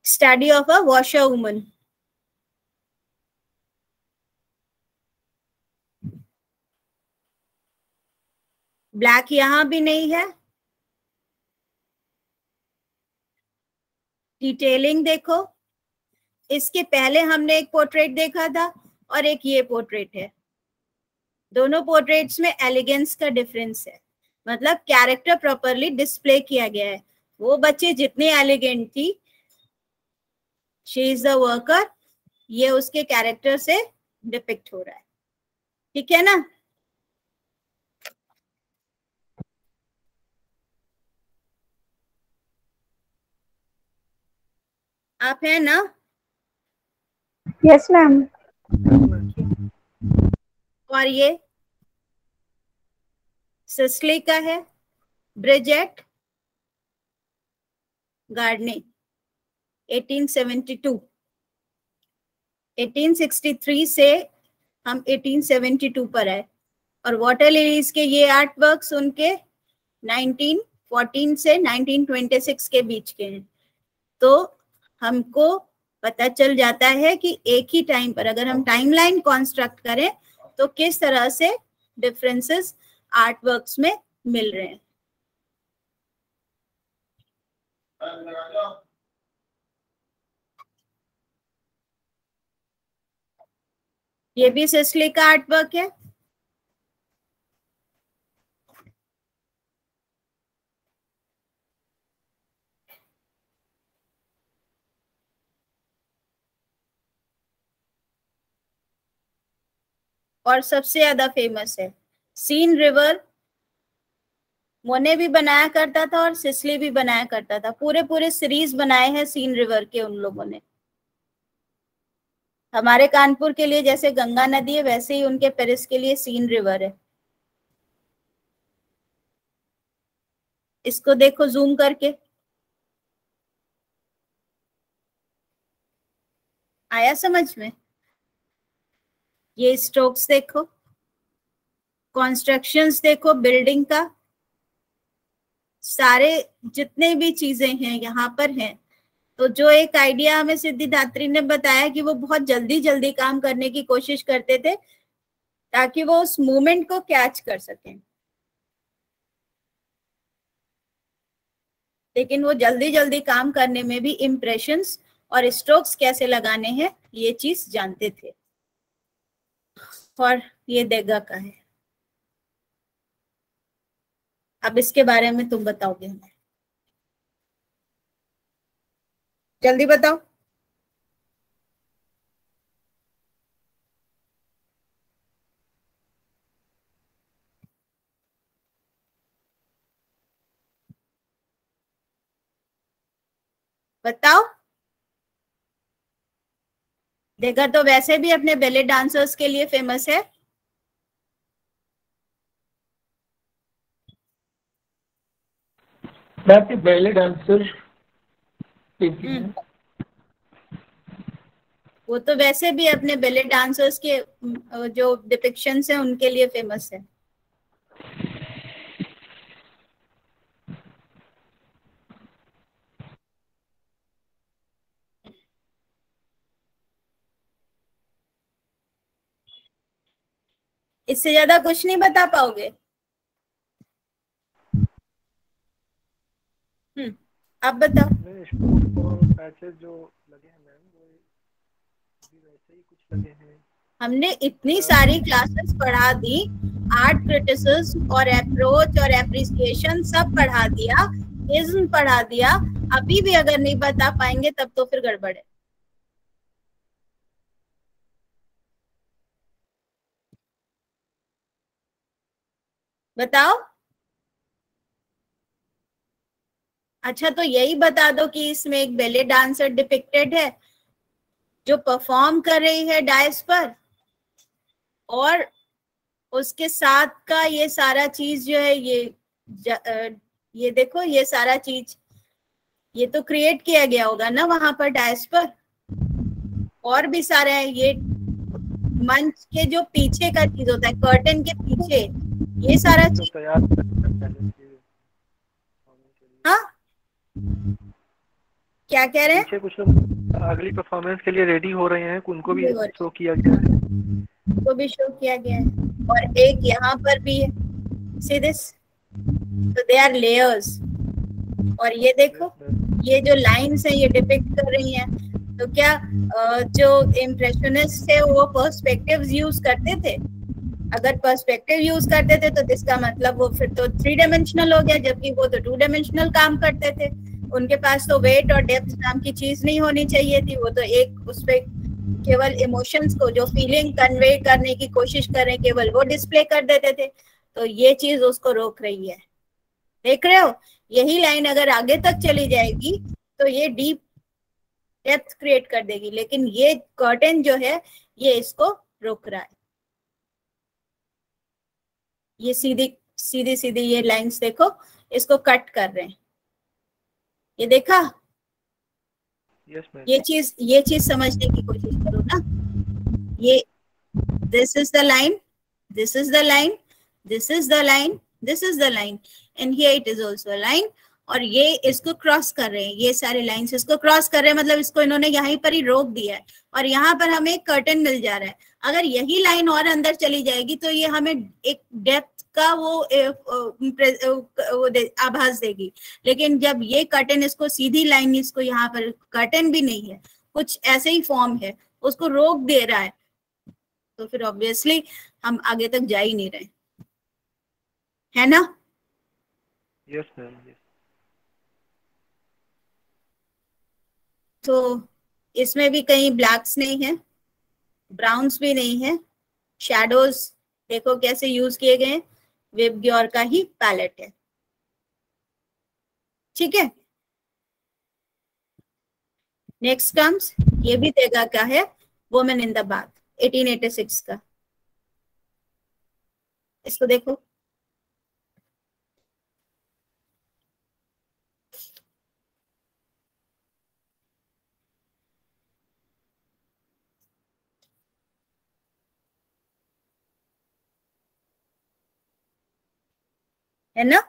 study of a washer woman. Black यहां भी नहीं है। डिटेलिंग देखो, इसके पहले हमने एक पोर्ट्रेट देखा था और एक ये पोर्ट्रेट है। दोनों पोर्ट्रेट्स में एलिगेंस का डिफरेंस है, मतलब कैरेक्टर प्रॉपरली डिस्प्ले किया गया है। वो बच्चे जितने एलिगेंट थी शी इज द वर्कर, ये उसके कैरेक्टर से डिपिक्ट हो रहा है, ठीक है ना। आप है ना? Yes ma'am. और ये सिस्ली का है, ब्रिजेट गार्डने 1872। 1863 से हम 1872 पर आए, और वाटर लिलीज के ये आर्ट वर्क्स उनके 1914 से 1926 के बीच के हैं। तो हमको पता चल जाता है कि एक ही टाइम पर अगर हम टाइमलाइन कंस्ट्रक्ट करें तो किस तरह से डिफरेंसेस आर्ट वर्क्स में मिल रहे हैं। ये भी सिस्ली का आर्ट वर्क है। और सबसे ज्यादा फेमस है सीन रिवर, मोने भी बनाया करता था और सिस्ली भी बनाया करता था। पूरे पूरे सीरीज बनाए हैं सीन रिवर के उन लोगों ने। हमारे कानपुर के लिए जैसे गंगा नदी है, वैसे ही उनके पेरिस के लिए सीन रिवर है। इसको देखो जूम करके, आया समझ में? ये स्ट्रोक्स देखो, कंस्ट्रक्शंस देखो बिल्डिंग का, सारे जितने भी चीजें हैं यहाँ पर हैं। तो जो एक आइडिया हमें सिद्धिदात्री ने बताया कि वो बहुत जल्दी जल्दी काम करने की कोशिश करते थे ताकि वो उस मूवमेंट को कैच कर सकें, लेकिन वो जल्दी जल्दी काम करने में भी इम्प्रेशंस और स्ट्रोक्स कैसे लगाने हैं ये चीज जानते थे। और ये देगा का है। अब इसके बारे में तुम बताओगे हमें, जल्दी बताओ। बताओ। देगा तो वैसे भी अपने बैले डांसर्स के लिए फेमस है। बैले डांसर वो तो वैसे भी अपने बैले डांसर्स के जो डिपिक्शंस हैं उनके लिए फेमस है। इससे ज्यादा कुछ नहीं बता पाओगे? अब बताओ। पैचेस जो लगे हैं मैम वो भी वैसे ही कुछ लगे हैं। हमने इतनी सारी क्लासेस पढ़ा दी, आर्ट क्रिटिसिज्म और अप्रोच और एप्रिसिएशन सब पढ़ा दिया, इज्म पढ़ा दिया, अभी भी अगर नहीं बता पाएंगे तब तो फिर गड़बड़ है। बताओ। अच्छा तो यही बता दो कि इसमें एक बैले डांसर डिपिक्टेड है जो परफॉर्म कर रही है डायस पर, और उसके साथ का ये सारा चीज जो है ये देखो, ये सारा चीज ये तो क्रिएट किया गया होगा ना वहां पर डायस पर। और भी सारे हैं, ये मंच के जो पीछे का चीज होता है, कर्टन के पीछे ये सारा चीज। हाँ क्या कह रहे हैं? कुछ लोग अगली परफॉर्मेंस के लिए रेडी हो रहे हैं, उनको भी शो किया गया है। उनको भी शो किया गया है, और एक यहाँ पर भी है। सी दिस, तो दे आर लेयर्स। और ये देखो, ये जो लाइंस हैं ये डिपिक्ट कर रही हैं। तो क्या जो इम्प्रेशनिस्ट थे वो पर्सपेक्टिव्स यूज करते थे? अगर पर्सपेक्टिव यूज करते थे तो इसका मतलब वो फिर तो 3 डायमेंशनल हो गया, जबकि वो तो 2 डायमेंशनल काम करते थे। उनके पास तो वेट और डेप्थ नाम की चीज नहीं होनी चाहिए थी, वो तो एक उस पे केवल इमोशंस को, जो फीलिंग कन्वे करने की कोशिश करें, केवल वो डिस्प्ले कर देते थे। तो ये चीज उसको रोक रही है, देख रहे हो? यही लाइन अगर आगे तक चली जाएगी तो ये डीप डेप्थ क्रिएट कर देगी, लेकिन ये कर्टेन जो है ये इसको रोक रहा है। ये सीधी सीधी सीधी ये लाइंस देखो, इसको कट कर रहे हैं, ये देखा? Yes ma'am. ये चीज समझने की कोशिश करो ना। ये this is the line, this is the line, this is the line, this is the line, and here it is also a line, और ये इसको क्रॉस कर रहे हैं, ये सारे लाइंस इसको क्रॉस कर रहे हैं, मतलब इसको इन्होंने यहीं पर ही रोक दिया है, और यहाँ पर हमें एक कर्टन मिल जा रहा है। अगर यही लाइन और अंदर चली जाएगी तो ये हमें एक डेप्थ का वो आभास देगी, लेकिन जब ये कर्टन इसको सीधी लाइन, इसको यहाँ पर कर्टन भी नहीं है, कुछ ऐसे ही फॉर्म है, उसको रोक दे रहा है, तो फिर ऑब्वियसली हम आगे तक जा ही नहीं रहे, है ना? Yes ma'am. तो इसमें भी कहीं ब्लैक्स नहीं है, ब्राउन्स भी नहीं है, शैडोज देखो कैसे यूज किए गए, विबग्योर का ही पैलेट है, ठीक है। नेक्स्ट कम्स, ये भी देगा क्या है, वुमेन इन द बाथ 1886 का, इसको देखो। है ना?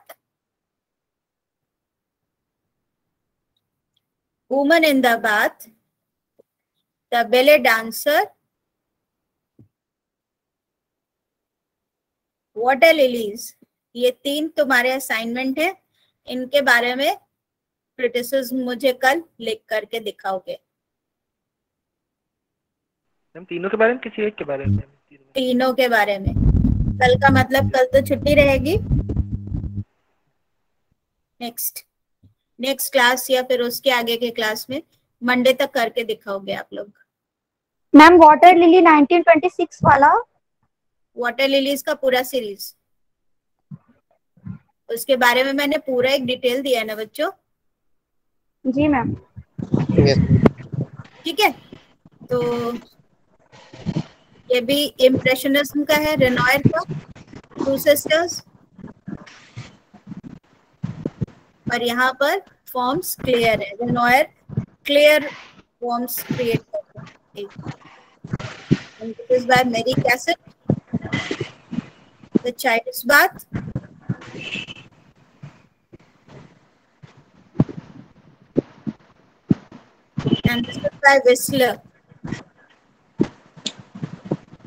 Woman in the bath, the बेले डांसर, वाटर लिलीज, ये तीन तुम्हारे असाइनमेंट है, इनके बारे में क्रिटिसिज्म मुझे कल लिख करके दिखाओगे। मैम तीनों के बारे में, किसी एक के बारे में? तीनों के बारे में। कल का मतलब कल तो छुट्टी रहेगी, नेक्स्ट क्लास या फिर उसके आगे के क्लास में मंडे तक करके दिखाओगे आप लोग। मैम वाटर लिली 1926 वाला, वाटर लिलीज का पूरा सीरीज, उसके बारे में मैंने पूरा एक डिटेल दिया है ना बच्चों? जी मैम। ठीक है, तो ये भी इम्प्रेशनिज्म का है, रेनॉयर का, टू सिस्टर्स, और यहाँ पर फॉर्म्स क्लियर है, रेनॉयर क्लियर फॉर्म्स क्रिएट करते हैं। This is by Mary Cassatt, The Child's Bath, and this is by Whistler.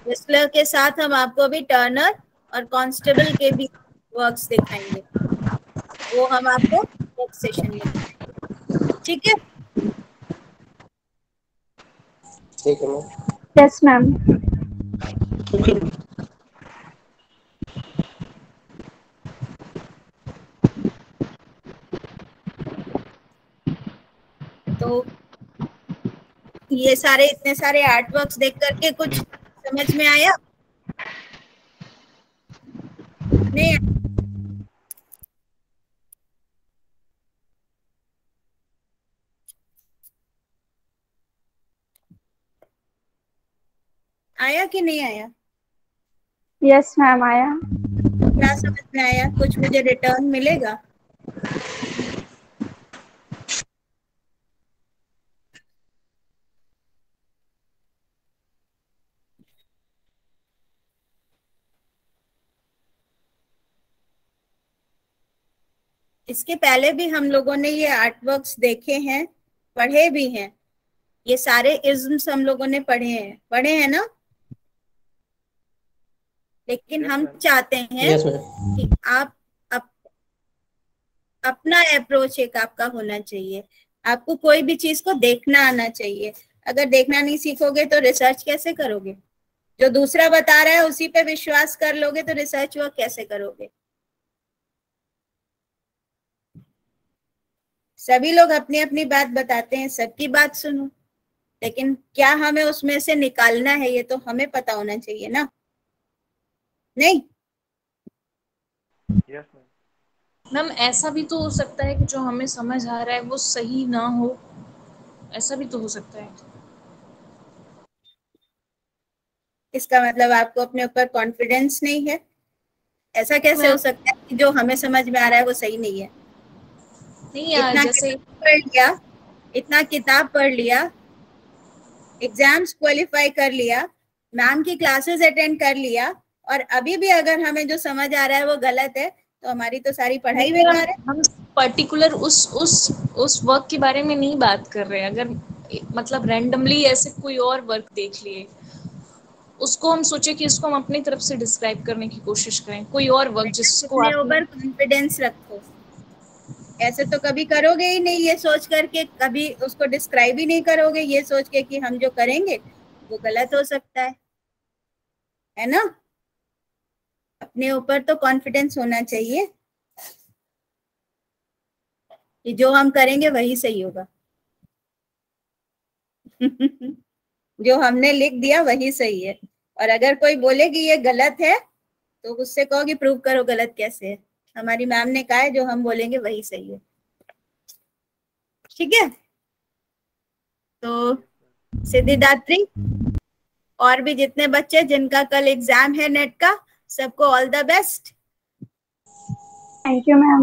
Whistler के साथ हम आपको अभी टर्नर और कॉन्स्टेबल के भी वर्क्स दिखाएंगे, वो हम आपको नेक्स्ट सेशन में दिखाएंगे, ठीक है? ठीक है मैम। Yes ma'am. तो ये सारे इतने सारे आर्ट वर्क्स देख करके कुछ समझ में आया? नहीं आया कि नहीं आया? यस मैम आया। क्या समझ में आया? कुछ मुझे रिटर्न मिलेगा? इसके पहले भी हम लोगों ने ये आर्ट वर्क्स देखे हैं, पढ़े भी हैं, ये सारे इज्म्स हम लोगों ने पढ़े हैं ना? लेकिन हम चाहते हैं कि आप अपना अप्रोच एक आपका होना चाहिए, आपको कोई भी चीज को देखना आना चाहिए। अगर देखना नहीं सीखोगे तो रिसर्च कैसे करोगे? जो दूसरा बता रहा है उसी पे विश्वास कर लोगे तो रिसर्च वर्क कैसे करोगे? सभी लोग अपनी अपनी बात बताते हैं, सबकी बात सुनो, लेकिन क्या हमें उसमें से निकालना है ये तो हमें पता होना चाहिए ना, नहीं? Yes ma'am. मैम ऐसा भी तो हो सकता है कि जो हमें समझ आ रहा है वो सही ना हो, ऐसा भी तो हो सकता है। इसका मतलब आपको अपने ऊपर कॉन्फिडेंस नहीं है? ऐसा कैसे हो सकता है कि जो हमें समझ में आ रहा है वो सही नहीं है? नहीं यार, इतना जैसे किताब पढ़ लिया, इतना किताब पढ़ लिया, एग्जाम्स क्वालिफाई कर लिया, मैम की क्लासेस अटेंड कर लिया, और अभी भी अगर हमें जो समझ आ रहा है वो गलत है तो हमारी तो सारी पढ़ाई बेकार है। हम पर्टिकुलर उस वर्क के बारे में नहीं बात कर रहे हैं। अगर मतलब रैंडमली ऐसे कोई और वर्क देख लिए, उसको हम सोचे कि इसको हम अपनी तरफ से डिस्क्राइब करने की कोशिश करें, कोई और वर्क जिसको अपने आपने ऊपर कॉन्फिडेंस रखो। ऐसे तो कभी करोगे ही नहीं ये सोच करके, कभी उसको डिस्क्राइब ही नहीं करोगे ये सोच के कि हम जो करेंगे वो गलत हो सकता है ना? अपने ऊपर तो कॉन्फिडेंस होना चाहिए कि जो हम करेंगे वही सही होगा। जो हमने लिख दिया वही सही है, और अगर कोई बोले कि ये गलत है तो उससे कहो कि प्रूव करो गलत कैसे है। हमारी मैम ने कहा है जो हम बोलेंगे वही सही है, ठीक है? तो सिद्धिदात्री और भी जितने बच्चे जिनका कल एग्जाम है नेट का, सबको all the best. Thank you ma'am.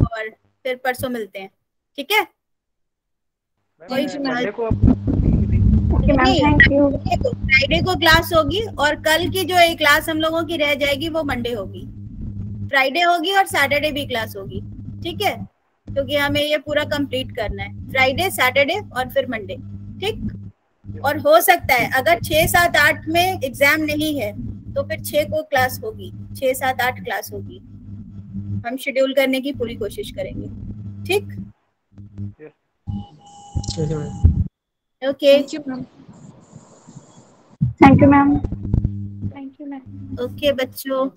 और फिर परसों मिलते हैं, ठीक है? कोई मंडे को okay ma'am, thank you. Friday को क्लास होगी, और कल की जो एक क्लास हम लोगों की रह जाएगी वो मंडे होगी। फ्राइडे होगी और सैटरडे भी क्लास होगी, ठीक है? क्योंकि हमें ये पूरा कंप्लीट करना है, फ्राइडे, सैटरडे और फिर मंडे, ठीक? और हो सकता है अगर 6, 7, 8 में एग्जाम नहीं है तो फिर 6 को क्लास होगी, 6, 7, 8 क्लास होगी। हम शेड्यूल करने की पूरी कोशिश करेंगे, ठीक? Okay, thank you ma'am. Thank you ma'am. Thank you ma'am. Okay बच्चों।